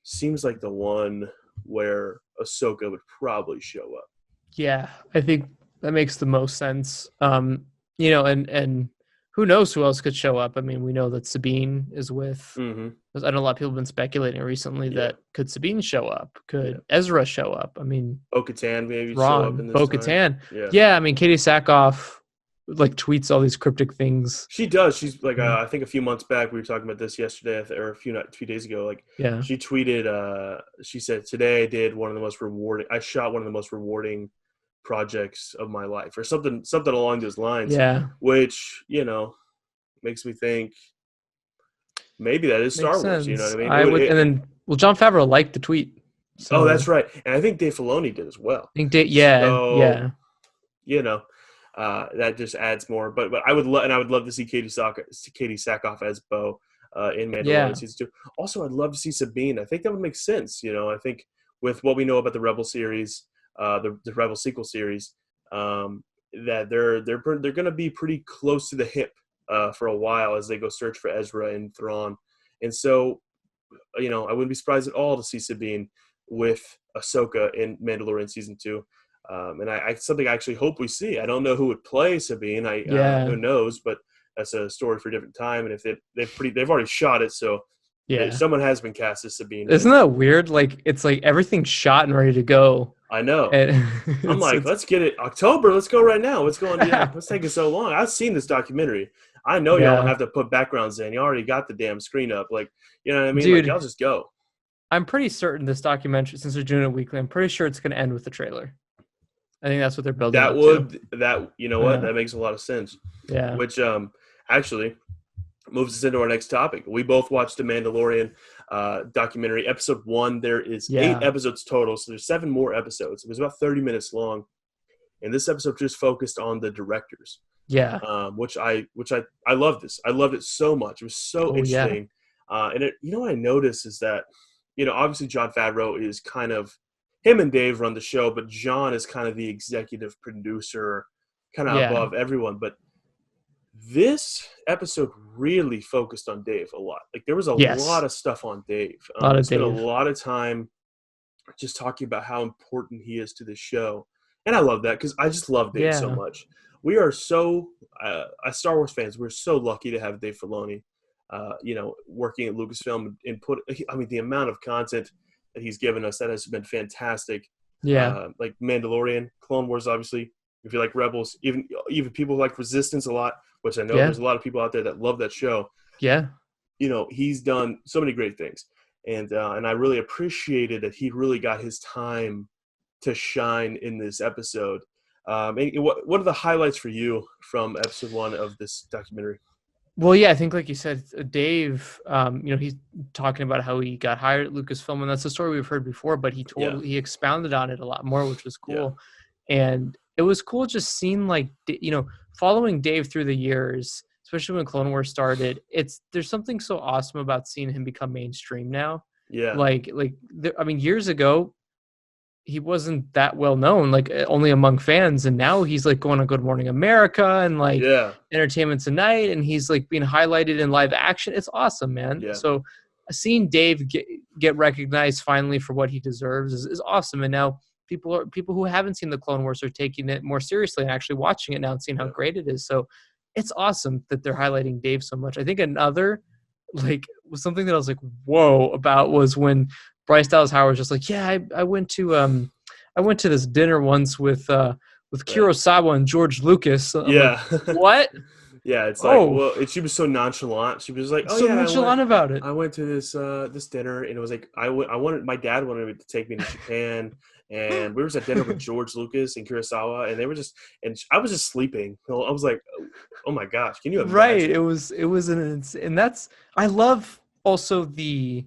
seems like the one where Ahsoka would probably show up. Yeah, I think that makes the most sense. And who knows who else could show up? I mean, we know that Sabine is with. Mm-hmm. I know a lot of people have been speculating recently that could Sabine show up? Could Ezra show up? I mean, Bo-Katan maybe show up in this Bo-Katan. Yeah, I mean, Katie Sackhoff like tweets all these cryptic things. She does. She's like, I think a few months back, we were talking about this yesterday or a few days ago. Like, she tweeted, she said, today I shot one of the most rewarding projects of my life, or something along those lines. Yeah. Which, makes me think maybe that is Star Wars. You know what I mean? John Favreau liked the tweet. So. Oh, that's right. And I think Dave Filoni did as well. I think that just adds more. But I would love to see Katie Sackhoff as Bo in Mandalorian Season 2. Also, I'd love to see Sabine. I think that would make sense. I think with what we know about the Rebel series, the Rebel sequel series, that they're going to be pretty close to the hip for a while as they go search for Ezra and Thrawn. And so, I wouldn't be surprised at all to see Sabine with Ahsoka in Mandalorian Season 2. And something I actually hope we see. I don't know who would play Sabine. Who knows? But that's a story for a different time. And if they've already shot it, so someone has been cast as Sabine. Isn't that weird? Like it's like everything's shot and ready to go. I know. I'm like, let's get it October. Let's go right now. What's going on? What's taking so long? I've seen this documentary. I know y'all don't have to put backgrounds in. You already got the damn screen up. Like, you know what I mean? Dude, like, y'all just go. I'm pretty certain this documentary, since they're doing it weekly, I'm pretty sure it's going to end with the trailer. I think that's what they're building. That makes a lot of sense. Yeah. Which actually moves us into our next topic. We both watched the Mandalorian documentary, episode 1. There is 8 episodes total, so there's 7 more episodes. It was about 30 minutes long, and this episode just focused on the directors. Yeah. Which I love this. I loved it so much. It was so interesting. And what I noticed is that, obviously Jon Favreau is kind of, him and Dave run the show, but John is kind of the executive producer, kind of above everyone. But This episode really focused on Dave a lot. Like there was a lot of stuff on Dave. I spent a lot of time just talking about how important he is to the show. And I love that because I just love Dave so much. We are so, as Star Wars fans, we're so lucky to have Dave Filoni, working at Lucasfilm and the amount of content that he's given us, that has been fantastic. Yeah. Like Mandalorian, Clone Wars, obviously. If you like Rebels, even people who like Resistance a lot, which I know there's a lot of people out there that love that show. Yeah. He's done so many great things. And I really appreciated that he really got his time to shine in this episode. What are the highlights for you from episode 1 of this documentary? Well, yeah, I think like you said, Dave, he's talking about how he got hired at Lucasfilm, and that's a story we've heard before, but he expounded on it a lot more, which was cool. Yeah. And it was cool just seeing following Dave through the years, especially when Clone Wars started. There's something so awesome about seeing him become mainstream now. Yeah. Years ago, he wasn't that well known, like only among fans, and now he's like going on Good Morning America and Entertainment Tonight, and he's like being highlighted in live action. It's awesome, man. Yeah. So seeing Dave get recognized finally for what he deserves is awesome. And now people who haven't seen the Clone Wars are taking it more seriously and actually watching it now and seeing how great it is. So it's awesome that they're highlighting Dave so much. I think another was something that I was like, whoa, about was when Bryce Dallas Howard was just like, yeah, I went to this dinner once with Kurosawa and George Lucas. I'm like, what? Yeah, it's she was so nonchalant. She was like, nonchalant about it. I went to this dinner, and it was like my dad wanted to take me to Japan, and we were at dinner with George Lucas and Kurosawa, and I was just sleeping. I was like, oh my gosh, can you imagine? Right, it was and that's, I love also the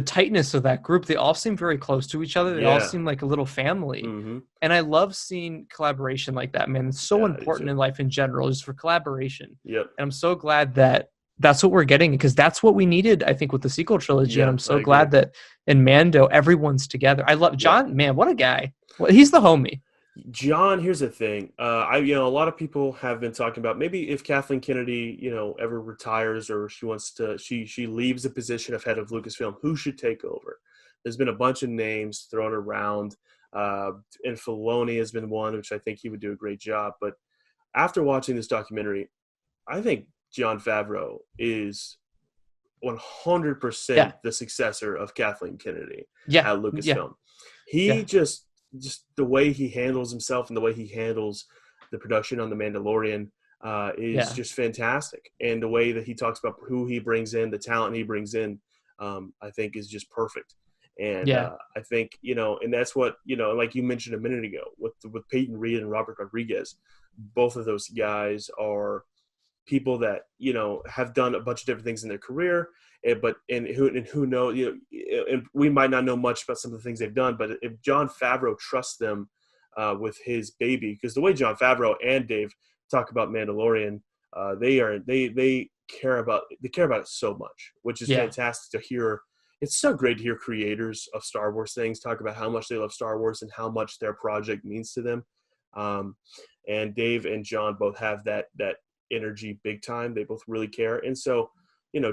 tightness of that group. They all seem very close to each other. They all seem like a little family. Mm-hmm. And I love seeing collaboration like that, man. It's so important in life in general, just for collaboration. Yep. And I'm so glad that that's what we're getting, because that's what we needed, I think, with the sequel trilogy. And I'm so glad that in Mando, everyone's together. I love John, man, what a guy. Well, he's the homie. John, here's the thing. A lot of people have been talking about maybe if Kathleen Kennedy, ever retires or she leaves the position of head of Lucasfilm, who should take over? There's been a bunch of names thrown around, and Filoni has been one, which I think he would do a great job. But after watching this documentary, I think Jon Favreau is 100% the successor of Kathleen Kennedy at Lucasfilm. He just the way he handles himself and the way he handles the production on The Mandalorian is just fantastic. And the way that he talks about who he brings in, the talent he brings in, I think is just perfect. And I think, and that's what, like you mentioned a minute ago with Peyton Reed and Robert Rodriguez, both of those guys are people that, have done a bunch of different things in their career, and who know, and we might not know much about some of the things they've done, but if Jon Favreau trusts them with his baby, because the way Jon Favreau and Dave talk about Mandalorian, they care about it so much, which is fantastic to hear. It's so great to hear creators of Star Wars things talk about how much they love Star Wars and how much their project means to them. And Dave and John both have that energy big time. They both really care. And so,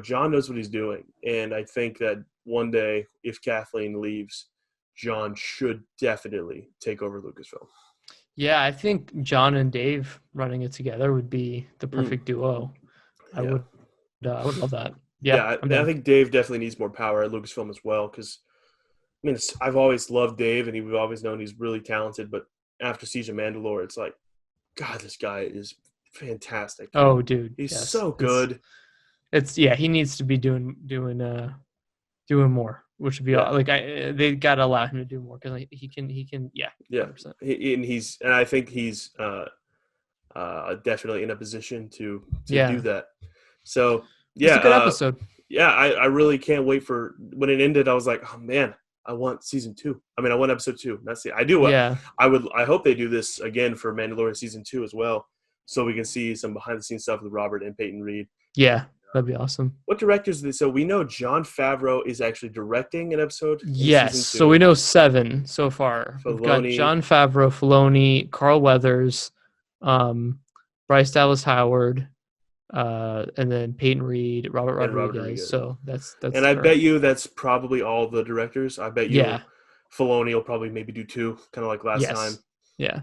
John knows what he's doing. And I think that one day, if Kathleen leaves, John should definitely take over Lucasfilm. Yeah, I think John and Dave running it together would be the perfect duo. I would love that. Yeah, I think Dave definitely needs more power at Lucasfilm as well, because I've always loved Dave, and we've always known he's really talented. But after Siege of Mandalore, it's like, God, this guy is fantastic. Oh, dude, he's so good. He needs to be doing more, which would be they gotta allow him to do more, because he can 100%. And I think he's definitely in a position to do that. So it's a good episode. I really can't wait for when it ended. I was like, oh man, I want season 2. I want episode 2. That's it. I do. I hope they do this again for Mandalorian season 2 as well, so we can see some behind the scenes stuff with Robert and Peyton Reed. Yeah, that'd be awesome. What directors? So we know Jon Favreau is actually directing an episode. Yes, so we know 7 so far. We've got Jon Favreau, Filoni, Carl Weathers, Bryce Dallas Howard, and then Peyton Reed, Robert and Robert Rodriguez. Rodriguez. So that's And I bet you that's probably all the directors. I bet you Filoni will probably maybe do 2, kind of like last time. Yeah.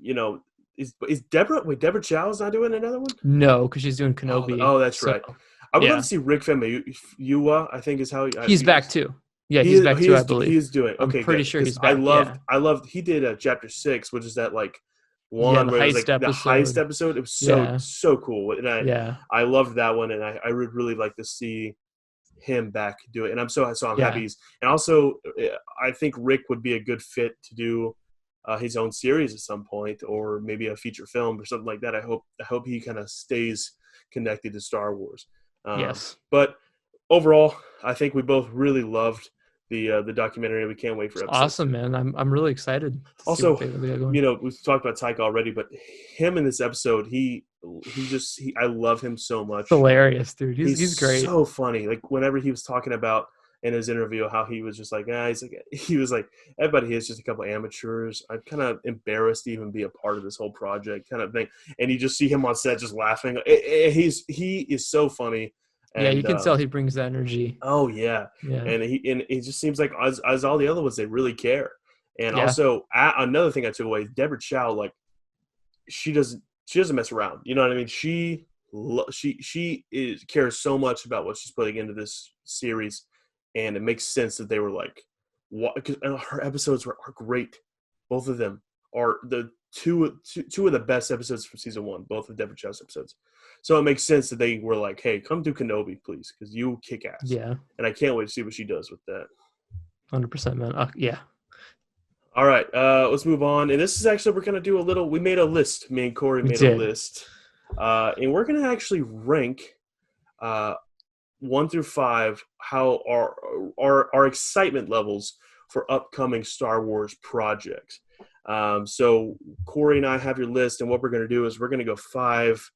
You know, is Deborah Chow's not doing another one? No, because she's doing Kenobi. Oh, that's right. I would love to see Rick Famuyiwa, I think is how he's back too. Yeah, he's back too, I believe. He's doing. Okay, I'm pretty sure he's back. I loved. He did Chapter 6, which is that like one where it was like the heist episode. It was so cool, and I loved that one, and I would really like to see him back do it. And I'm happy. And also, I think Rick would be a good fit to do his own series at some point, or maybe a feature film or something like that. I hope he kind of stays connected to Star Wars. Yes. But overall, I think we both really loved the documentary. We can't wait for episode awesome, 2. Man. I'm really excited. Also, we've talked about Taika already, but him in this episode, I love him so much. Hilarious, dude. He's great. So funny. Like whenever he was talking about in his interview how he was just like, he was like, everybody is just a couple amateurs. I'm kind of embarrassed to even be a part of this whole project kind of thing. And you just see him on set just laughing. He is so funny. And, you can tell he brings the energy. Oh yeah. And it just seems like as all the other ones, they really care. And also another thing I took away, Deborah Chow, like she doesn't mess around. You know what I mean? She cares so much about what she's putting into this series. And it makes sense that they were like, what? Because her episodes are great. Both of them are the two of the best episodes from season 1. Both of Deborah Chow's episodes. So it makes sense that they were like, "Hey, come do Kenobi, please, because you kick ass." Yeah. And I can't wait to see what she does with that. 100%, man. Yeah. All right, let's move on. And this is actually we're gonna do a little. We made a list. Me and Corey made a list, and we're gonna actually rank. 1 through 5, how our excitement levels for upcoming Star Wars projects. So Corey and I have your list, and what we're going to do is we're going to go 5.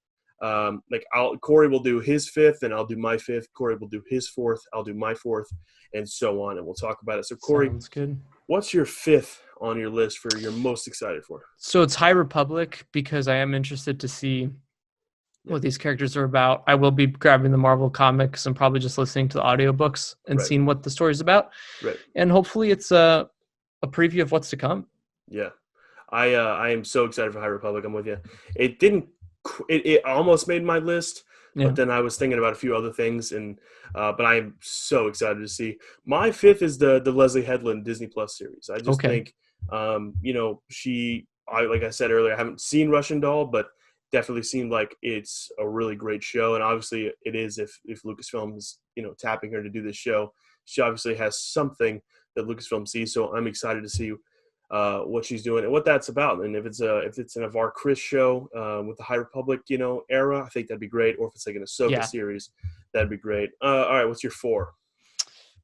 Corey will do his 5th, and I'll do my 5th. Corey will do his 4th, I'll do my 4th, and so on, and we'll talk about it. So Corey, sounds good. What's your 5th on your list for you're most excited for? So it's High Republic, because I am interested to see what these characters are about. I will be grabbing the Marvel comics and probably just listening to the audiobooks and seeing what the story's about. Right. And hopefully it's a preview of what's to come. Yeah. I am so excited for High Republic. I'm with you. It almost made my list, but then I was thinking about a few other things, and but I am so excited to see. My 5th is the Leslie Headland Disney Plus series. I just think, like I said earlier, I haven't seen Russian Doll, but definitely seemed like it's a really great show, and obviously it is if Lucasfilm is tapping her to do this show. She obviously has something that Lucasfilm sees, so I'm excited to see what she's doing and what that's about. And if it's an Avar Chris show with the High Republic era, I think that'd be great. Or if it's like an Ahsoka series, that'd be great. All right, what's your 4?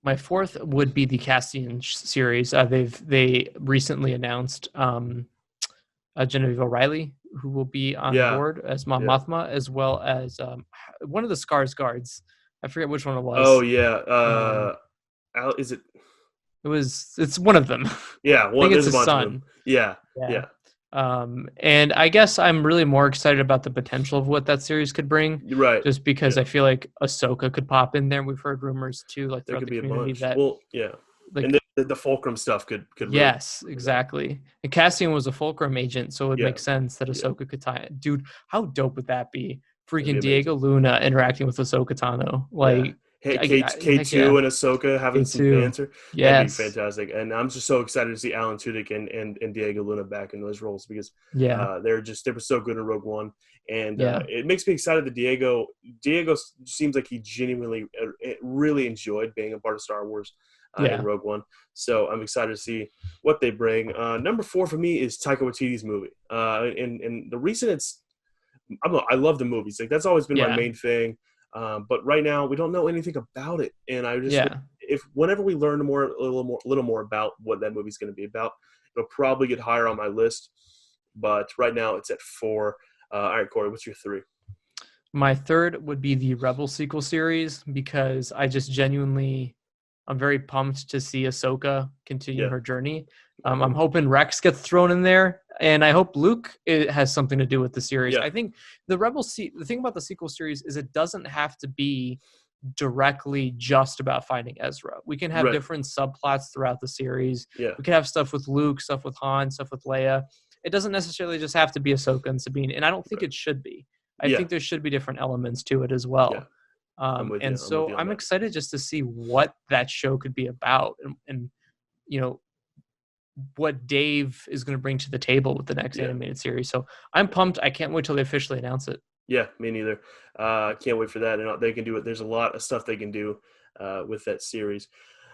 My 4th would be the Cassian series. They recently announced Genevieve O'Reilly, who will be on board as Mon Mothma, as well as one of the Scars guards. I forget which one it was. Oh yeah, is it? It's one of them. Yeah, I think it's his son. Yeah. And I guess I'm really more excited about the potential of what that series could bring. Right. Just because I feel like Ahsoka could pop in there. We've heard rumors too, like there throughout could the be community a bunch. that. Well, yeah. Like, and the Fulcrum stuff could yes, really, exactly. And Cassian was a Fulcrum agent, so it would make sense that Ahsoka could tie it. Dude, how dope would that be? Freaking Diego Luna interacting with Ahsoka Tano. Like K2 and Ahsoka having some banter. Yes. That'd be fantastic. And I'm just so excited to see Alan Tudyk and Diego Luna back in those roles because they were so good in Rogue One. And it makes me excited that Diego seems like he genuinely really enjoyed being a part of Star Wars in Rogue One. So I'm excited to see what they bring. Number 4 for me is Taika Waititi's movie. And the reason I love the movies. Like that's always been my main thing. But right now we don't know anything about it. And I just whenever we learn a little more about what that movie's going to be about, it'll probably get higher on my list. But right now it's at 4. All right, Corey, what's your 3? My 3rd would be the Rebel sequel series because I just I'm very pumped to see Ahsoka continue her journey. I'm hoping Rex gets thrown in there, and I hope Luke has something to do with the series. Yeah. I think the the thing about the sequel series is it doesn't have to be directly just about finding Ezra. We can have different subplots throughout the series. Yeah. We can have stuff with Luke, stuff with Han, stuff with Leia. It doesn't necessarily just have to be Ahsoka and Sabine, and I don't think it should be. I think there should be different elements to it as well. Yeah. I'm excited just to see what that show could be about, and what Dave is going to bring to the table with the next animated series. So I'm pumped. I can't wait till they officially announce it. Yeah, me neither. Can't wait for that. And they can do it. There's a lot of stuff they can do with that series.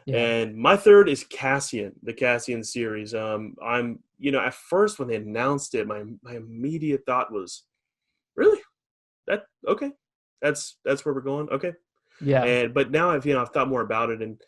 Yeah. And my third is Cassian, the Cassian series. I'm, at first when they announced it, my immediate thought was, really? Okay. That's where we're going. Okay. Yeah. But now I've thought more about it, and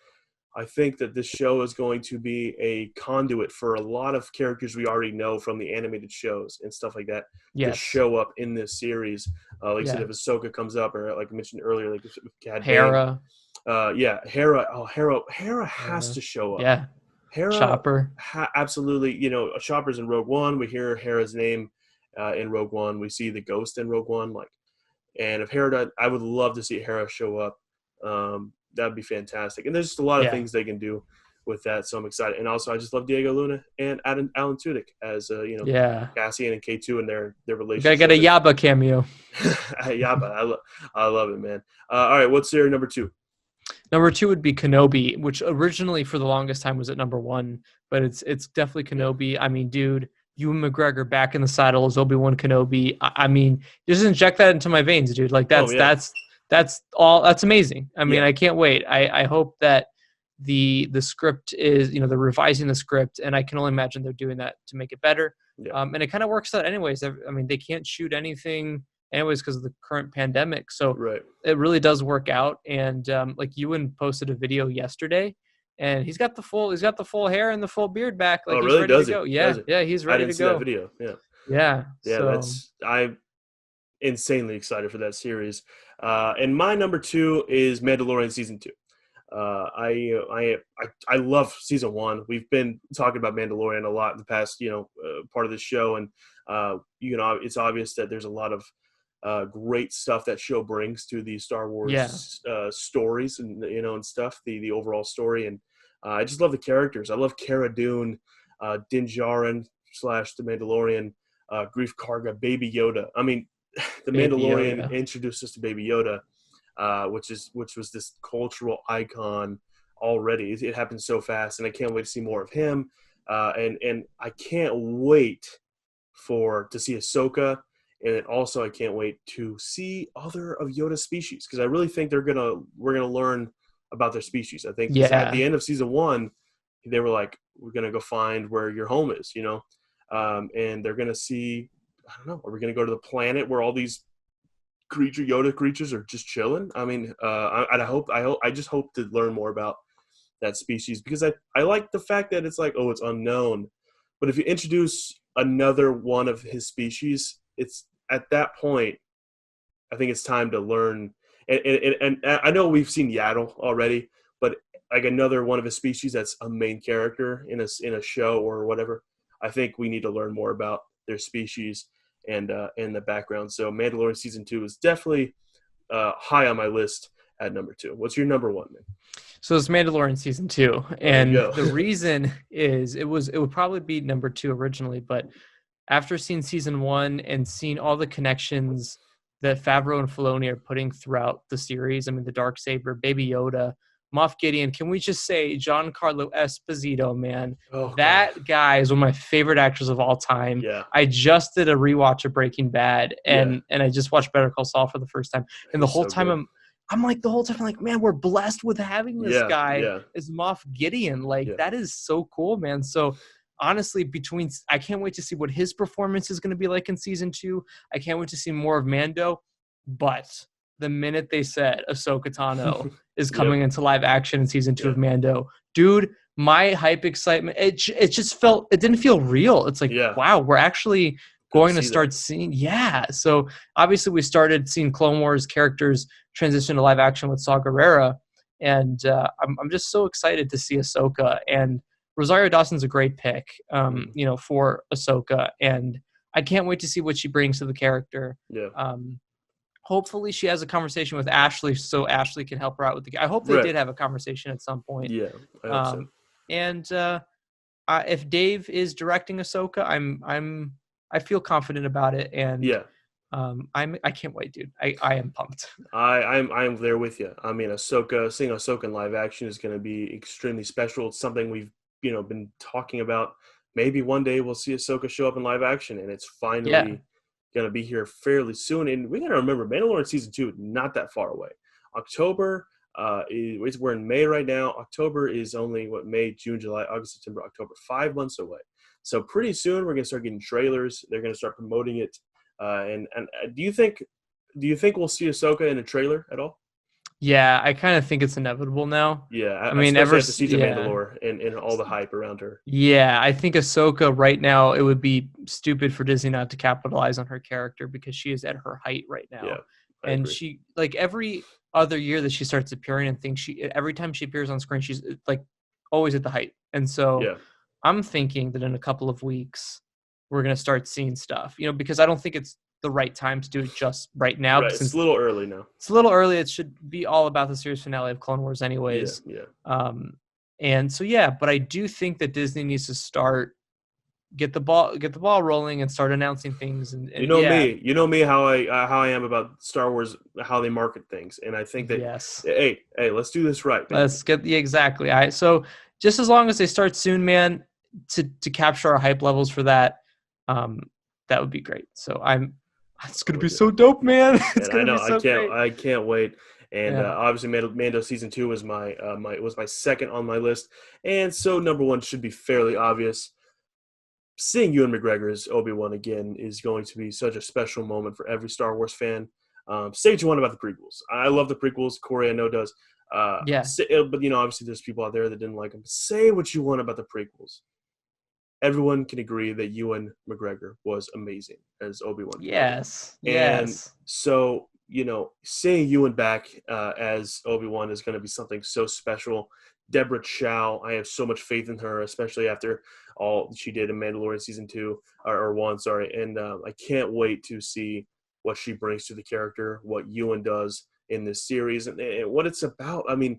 I think that this show is going to be a conduit for a lot of characters we already know from the animated shows and stuff like that to show up in this series. Like I said, if Ahsoka comes up, or like I mentioned earlier, like with Cad Hera. Hera. Oh, Hera has to show up. Yeah. Hera. Chopper. Absolutely. Chopper's in Rogue One. We hear Hera's name in Rogue One. We see the ghost in Rogue One. And if Hera, I would love to see Hera show up. That'd be fantastic. And there's just a lot of things they can do with that, so I'm excited. And also, I just love Diego Luna and Alan Tudyk as Cassian and K2 and their relationship. You gotta get a Yabba cameo. Yabba, I love it, man. All right, what's your number 2? Number 2 would be Kenobi, which originally for the longest time was at number 1, but it's definitely Kenobi. I mean, dude, Ewan McGregor back in the saddle as Obi-Wan Kenobi. I mean, just inject that into my veins, dude. Like that's amazing. I mean, I can't wait. I hope that the script is, they're revising the script, and I can only imagine they're doing that to make it better. Yeah. And it kind of works out anyways. I mean, they can't shoot anything anyways because of the current pandemic. So it really does work out. And like Ewan posted a video yesterday, and he's got the full hair and the full beard back. Like he's ready to go. Yeah, he's ready to go. I didn't see that video. Yeah. I'm insanely excited for that series. And my number 2 is Mandalorian season 2. I love season 1. We've been talking about Mandalorian a lot in the past, part of the show, and it's obvious that there's a lot of great stuff that show brings to the Star Wars stories and and stuff, the overall story, and I just love the characters. I love Cara Dune, Din Djarin / the Mandalorian, Grief Karga, Baby Yoda. I mean, the Mandalorian introduced us to Baby Yoda, which was this cultural icon already. It happened so fast, and I can't wait to see more of him. And I can't wait to see Ahsoka, and also I can't wait to see other of Yoda's species, because I really think we're gonna learn about their species. I think at the end of season 1, they were like, we're gonna go find where your home is, and they're gonna see. I don't know. Are we going to go to the planet where all these Yoda creatures are just chilling? I mean, I just hope to learn more about that species, because I like the fact that it's like, it's unknown. But if you introduce another one of his species, it's at that point, I think it's time to learn. And I know we've seen Yaddle already, but like another one of his species that's a main character in a show or whatever, I think we need to learn more about their species and the background. So Mandalorian season 2 is definitely high on my list at number 2. What's your number 1, man? So it's Mandalorian season 2, and the reason is it would probably be number 2 originally, but after seeing season 1 and seeing all the connections that Favreau and Filoni are putting throughout the series, I mean, the Darksaber, Baby Yoda, Moff Gideon, can we just say Giancarlo Esposito, man? That guy is one of my favorite actors of all time. Yeah. I just did a rewatch of Breaking Bad, and I just watched Better Call Saul for the first time. And the whole time I'm like, man, we're blessed with having this guy as Moff Gideon. Like, that is so cool, man. So honestly, I can't wait to see what his performance is going to be like in season 2. I can't wait to see more of Mando, but the minute they said Ahsoka Tano is coming into live action in season 2 of Mando, dude, my hype excitement, it didn't feel real. It's like, wow, we're actually going to start seeing. So obviously we started seeing Clone Wars characters transition to live action with Saw Gerrera, and I'm just so excited to see Ahsoka. And Rosario Dawson's a great pick, for Ahsoka, and I can't wait to see what she brings to the character. Yeah. Hopefully she has a conversation with Ashley so Ashley can help her out with I hope they did have a conversation at some point. Yeah, I hope so. And if Dave is directing Ahsoka, I feel confident about it, and I can't wait, dude. I am pumped. I'm there with you. I mean, seeing Ahsoka in live action is going to be extremely special. It's something we've been talking about. Maybe one day we'll see Ahsoka show up in live action, and it's finally going to be here fairly soon. And we got to remember, Mandalorian season 2 not that far away. October. We're in May right now. October is only May, June, July, August, September, October, 5 months away. So pretty soon we're gonna start getting trailers. They're gonna start promoting it. And do you think we'll see Ahsoka in a trailer at all? Yeah, I kind of think it's inevitable now. Yeah, I mean, ever since Siege of Mandalore and all the hype around her. Yeah, I think Ahsoka right now, it would be stupid for Disney not to capitalize on her character because she is at her height right now. Yeah, and agree. She every other year that she starts appearing and things, every time she appears on screen, she's always at the height. And so I'm thinking that in a couple of weeks we're gonna start seeing stuff. Because I don't think it's the right time to do it just right now. Right, it's a little early now. It's a little early. It should be all about the series finale of Clone Wars anyways. Yeah. And so but I do think that Disney needs to start get the ball rolling and start announcing things. And me, how I am about Star Wars, how they market things, and I think that hey, let's do this right. Man. Let's get exactly. So just as long as they start soon, man, to capture our hype levels for that, that would be great. So it's gonna be so dope, man. It's gonna be so great. I can't wait. And obviously, Mando season 2 was my second on my list, and so number 1 should be fairly obvious. Seeing Ewan McGregor as Obi-Wan again is going to be such a special moment for every Star Wars fan. Say what you want about the prequels. I love the prequels. Corey, I know, does. But obviously, there's people out there that didn't like them. Say what you want about the prequels. Everyone can agree that Ewan McGregor was amazing as Obi-Wan. Yes. And so, seeing Ewan back as Obi-Wan is going to be something so special. Deborah Chow, I have so much faith in her, especially after all she did in Mandalorian season 2 or 1, sorry. And I can't wait to see what she brings to the character, what Ewan does in this series, and what it's about. I mean,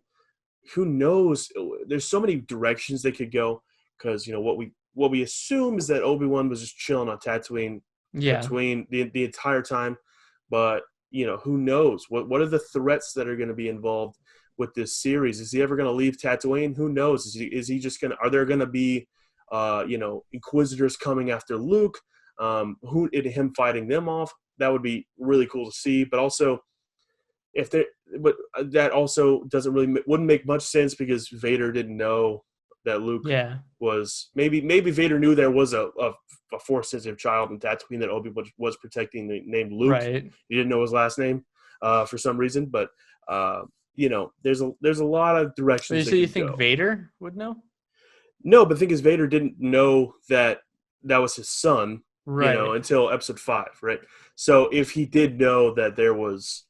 who knows? There's so many directions they could go because what we assume is that Obi-Wan was just chilling on Tatooine between the entire time, but who knows? What are the threats that are going to be involved with this series? Is he ever going to leave Tatooine? Who knows? Is he just are there going to be Inquisitors coming after Luke? Him fighting them off? That would be really cool to see. But also, that also wouldn't make much sense because Vader didn't know that Luke was maybe Vader knew there was a Force-sensitive child in Tatooine that Obi-Wan was protecting named Luke. Right. He didn't know his last name for some reason, but there's a lot of directions. So you think Vader would know? No, but the thing is, Vader didn't know that was his son, right? Until Episode 5, right? So if he did know that there was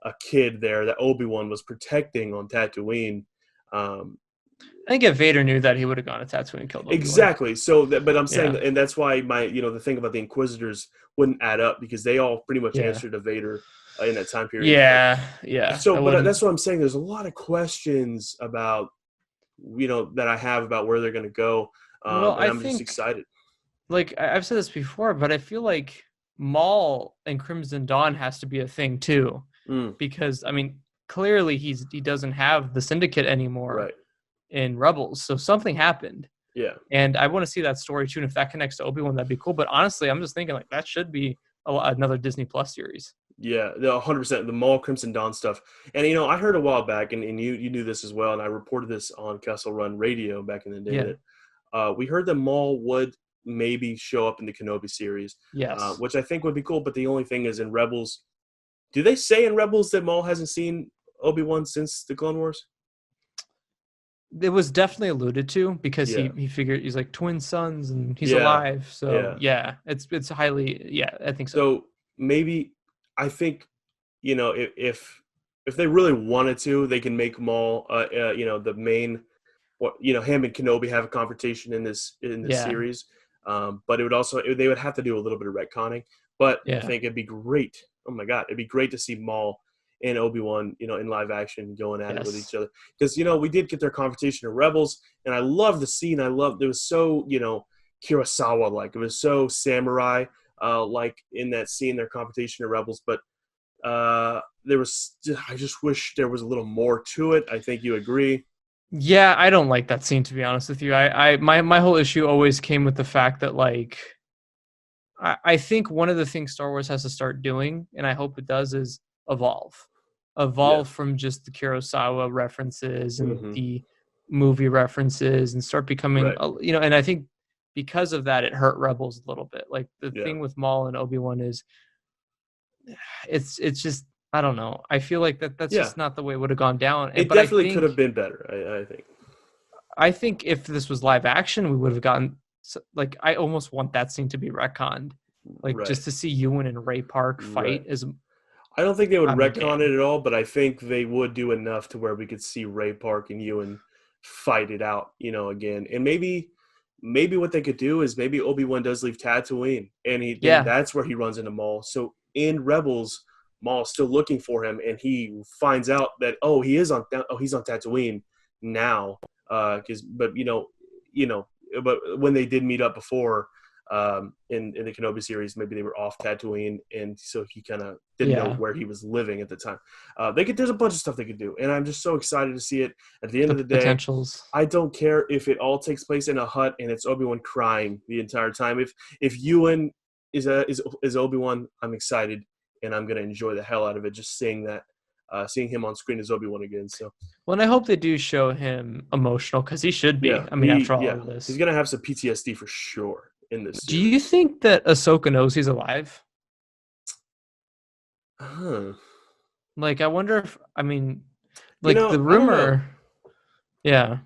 a kid there that Obi-Wan was protecting on Tatooine, I think if Vader knew that, he would have gone to Tatooine and killed Obi-Wan. Exactly. So, but I'm saying, and that's why the thing about the Inquisitors wouldn't add up because they all pretty much answered to Vader in that time period. Yeah. So, but that's what I'm saying. There's a lot of questions about, that I have about where they're going to go. I'm just excited. Like I've said this before, but I feel like Maul and Crimson Dawn has to be a thing too, because I mean, clearly he doesn't have the Syndicate anymore. Right. In Rebels, so something happened. Yeah, and I want to see that story too. And if that connects to Obi-Wan, that'd be cool. But honestly, I'm just thinking that should be another Disney Plus series. Yeah, 100%. The Maul Crimson Dawn stuff, and I heard a while back, and you knew this as well, and I reported this on Kessel Run Radio back in the day. That we heard that Maul would maybe show up in the Kenobi series. Yes, which I think would be cool. But the only thing is, in Rebels, do they say in Rebels that Maul hasn't seen Obi-Wan since the Clone Wars? It was definitely alluded to because he figured he's like twin sons and he's alive. So it's highly I think so. So maybe I think if they really wanted to, they can make Maul the main him and Kenobi have a confrontation in this series. But they would have to do a little bit of retconning. But I think it'd be great. Oh my God, it'd be great to see Maul and Obi-Wan, in live action going at it with each other. Because, we did get their confrontation in Rebels, and I love the scene. It was so, Kurosawa-like. It was so samurai like in that scene, their confrontation in Rebels. But I just wish there was a little more to it. I think you agree. Yeah, I don't like that scene, to be honest with you. My whole issue always came with the fact that, like, I think one of the things Star Wars has to start doing, and I hope it does, is evolve from just the Kurosawa references and the movie references, and start becoming, and I think because of that, it hurt Rebels a little bit. Like, the thing with Maul and Obi-Wan is, it's just, I don't know. I feel like that's just not the way it would have gone down. It definitely could have been better, I think. I think if this was live action, we would have gotten, like, I almost want that scene to be retconned. Like, just to see Ewan and Ray Park fight is... I don't think they would retcon it at all, but I think they would do enough to where we could see Ray Park and Ewan fight it out, again. And maybe what they could do is maybe Obi-Wan does leave Tatooine, and that's where he runs into Maul. So in Rebels, Maul's still looking for him, and he finds out that he's on Tatooine now. But when they did meet up before in the Kenobi series, maybe they were off Tatooine, and so he kind of didn't know where he was living at the time. There's a bunch of stuff they could do, and I'm just so excited to see it. At the end of the day, potentials. I don't care if it all takes place in a hut and it's Obi-Wan crying the entire time. If Ewan is Obi-Wan, I'm excited, and I'm gonna enjoy the hell out of it just seeing that. Seeing him on screen as Obi-Wan again. So, well, and I hope they do show him emotional, because he should be. Yeah, after all of this, he's gonna have some PTSD for sure in this. Do you think that Ahsoka knows he's alive? Like, I wonder if the rumor. Yeah.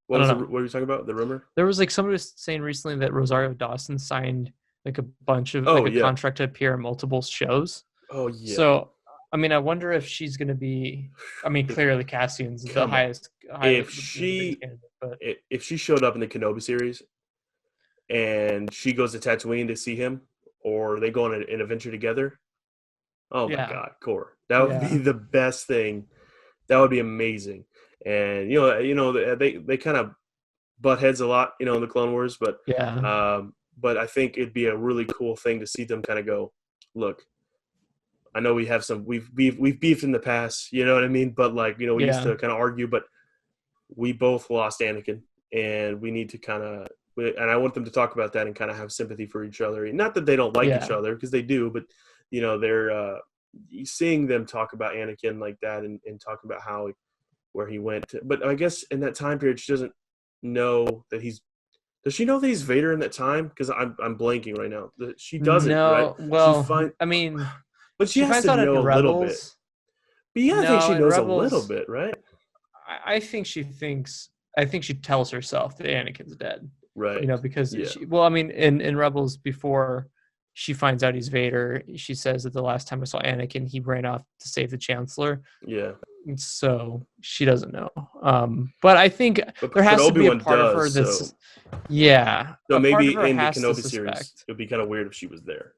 What were you talking about? The rumor? There was somebody was saying recently that Rosario Dawson signed a bunch of a contract to appear in multiple shows. Oh yeah. So, I wonder if she's going to be. Clearly Cassian's the highest. If she showed up in the Kenobi series, and she goes to Tatooine to see him, or they go on an adventure together. Oh my God, Core! That would be the best thing. That would be amazing. And they kind of butt heads a lot, in the Clone Wars, but but I think it'd be a really cool thing to see them kind of go, look. I know we have we've beefed in the past, you know what I mean? But we used to kind of argue, but we both lost Anakin, and we need to and I want them to talk about that and kind of have sympathy for each other. Not that they don't like each other, because they do, but they're seeing them talk about Anakin like that and talking about where he went. But I guess in that time period, she doesn't know that does she know that he's Vader in that time? Because I'm blanking right now. She doesn't, right? Well, but she has to know a little bit. But I think she knows Rebels, a little bit, right? I think she tells herself that Anakin's dead. Right. Because in Rebels, before she finds out he's Vader, she says that the last time I saw Anakin, he ran off to save the Chancellor. Yeah. So she doesn't know. But I think there has to be a part of her that's... So. Yeah. So maybe in the Kenobi series, it would be kind of weird if she was there.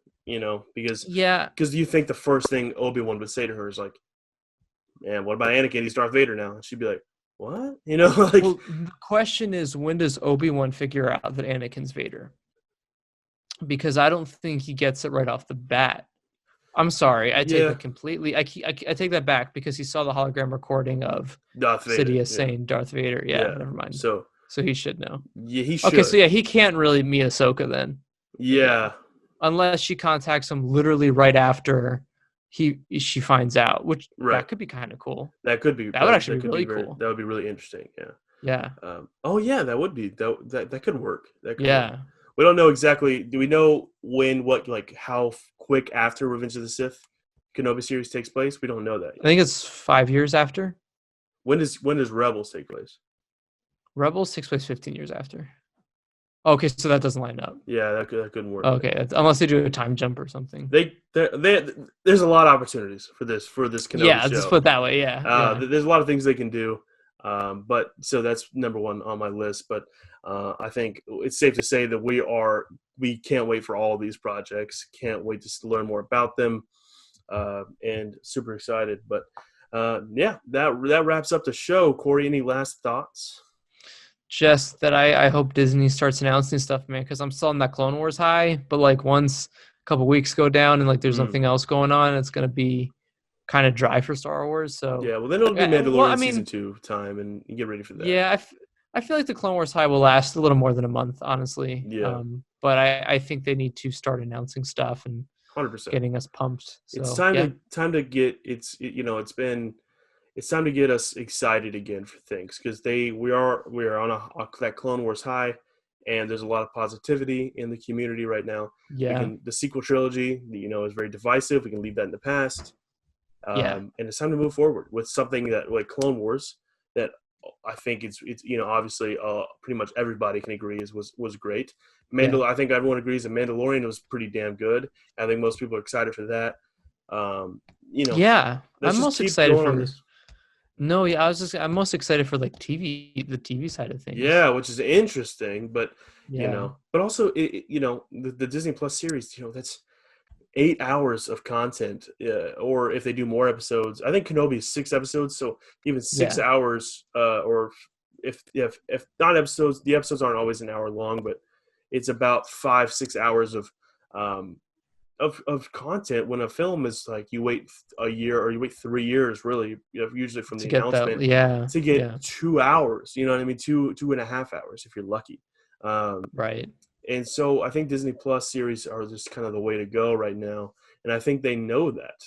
Because you think the first thing Obi-Wan would say to her is like, man, what about Anakin? He's Darth Vader now. And she'd be like, what? Well, the question is, when does Obi-Wan figure out that Anakin's Vader? Because I don't think he gets it right off the bat. I'm sorry, I take it completely. I take that back, because he saw the hologram recording of Darth Vader, Sidious saying Darth Vader. Yeah, never mind. So he should know. Yeah, he should. Okay, so he can't really meet Ahsoka then. Yeah. Unless she contacts him literally right after she finds out, which that could be kind of cool. That could be. That would actually be really cool. That would be really interesting. Yeah. Yeah. That would be that could work. That could work. We don't know exactly. Do we know how quick after Revenge of the Sith Kenobi series takes place? We don't know that yet. I think it's 5 years after. When does Rebels take place? Rebels takes place 15 years after. Okay, so that doesn't line up. Yeah, that couldn't work. Okay, unless they do a time jump or something. There's a lot of opportunities for this Kenobi show. Yeah, let's put it that way. Yeah, There's a lot of things they can do. But so that's number one on my list. But I think it's safe to say that we can't wait for all of these projects. Can't wait to learn more about them, and super excited. But yeah, that wraps up the show. Corey, any last thoughts? Just that I hope Disney starts announcing stuff, man, because I'm still on that Clone Wars high. But like once a couple weeks go down and like there's nothing else going on, it's gonna be kind of dry for Star Wars. So yeah, well then it'll be Mandalorian season 2 time, and you get ready for that. Yeah, I feel like the Clone Wars high will last a little more than a month, honestly. Yeah. But I think they need to start announcing stuff and 100% getting us pumped. So, it's time to get it's time to get us excited again for things, because we are on that Clone Wars high, and there's a lot of positivity in the community right now. Yeah. The sequel trilogy, is very divisive. We can leave that in the past. And it's time to move forward with something that like Clone Wars, that I think it's obviously pretty much everybody can agree was great. I think everyone agrees that Mandalorian was pretty damn good. I think most people are excited for that. I'm most excited for this. No, yeah, I'm most excited for like the TV side of things. Yeah, which is interesting, but but also the Disney Plus series, that's 8 hours of content, or if they do more episodes, I think Kenobi is 6 episodes, so even 6 hours, or if not episodes, the episodes aren't always an hour long, but it's about 5-6 hours of content, when a film is like you wait a year or you wait 3 years, really, usually from the announcement to get 2 hours, you know what I mean, 2.5 hours if you're lucky. Right. And so I think Disney Plus series are just kind of the way to go right now. And I think they know that.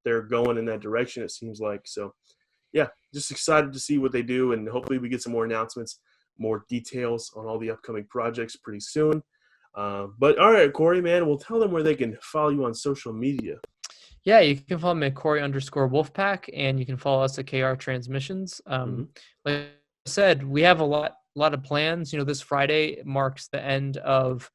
They're going in that direction, it seems like. So, yeah, just excited to see what they do. And hopefully we get some more announcements, more details on all the upcoming projects pretty soon. But, all right, Corey, man, we'll tell them where they can follow you on social media. Yeah, you can follow me at Corey_Wolfpack, and you can follow us at KR Transmissions. Like I said, we have a lot of plans. This Friday marks the end of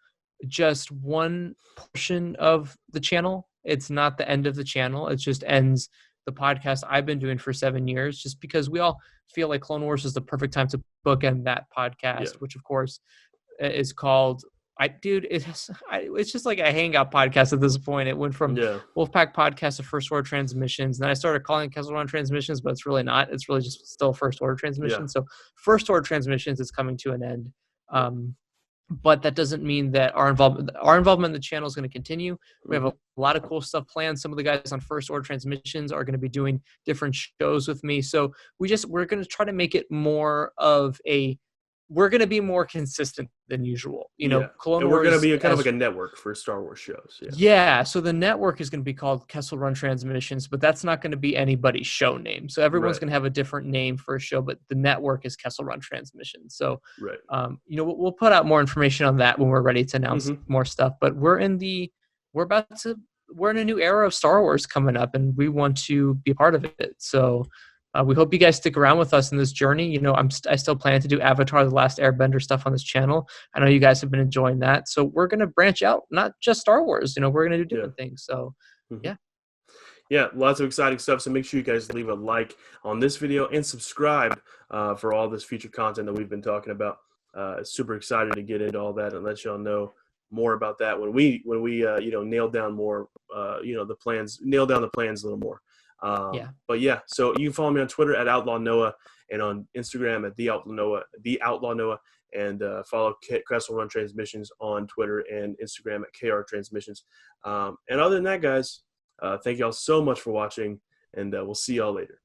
just one portion of the channel. It's not the end of the channel. It just ends the podcast I've been doing for 7 years, just because we all feel like Clone Wars is the perfect time to bookend that podcast, which of course is called it's just like a hangout podcast at this point. It went from Wolfpack Podcast to First Order Transmissions. And then I started calling it Kessel Run Transmissions, but it's really not. It's really just still First Order Transmissions. So First Order Transmissions is coming to an end. But that doesn't mean that our involvement in the channel is going to continue. We have a lot of cool stuff planned. Some of the guys on First Order Transmissions are going to be doing different shows with me. So we're going to try to make it more of we're going to be more consistent than usual. Clone and we're going to be kind of like a network for Star Wars shows. Yeah. So the network is going to be called Kessel Run Transmissions, but that's not going to be anybody's show name. So everyone's going to have a different name for a show, but the network is Kessel Run Transmissions. So, we'll put out more information on that when we're ready to announce more stuff. But we're in a new era of Star Wars coming up, and we want to be part of it. So. We hope you guys stick around with us in this journey. I still plan to do Avatar: The Last Airbender stuff on this channel. I know you guys have been enjoying that. So we're going to branch out, not just Star Wars. We're going to do different things. So, Yeah, lots of exciting stuff. So make sure you guys leave a like on this video and subscribe for all this future content that we've been talking about. Super excited to get into all that and let y'all know more about that when we nail down more, the plans a little more. But yeah, so you can follow me on Twitter at Outlaw Noah, and on Instagram at the Outlaw Noah, and follow Kessel Run Transmissions on Twitter and Instagram at KR Transmissions. And other than that, guys, thank y'all so much for watching, and we'll see y'all later.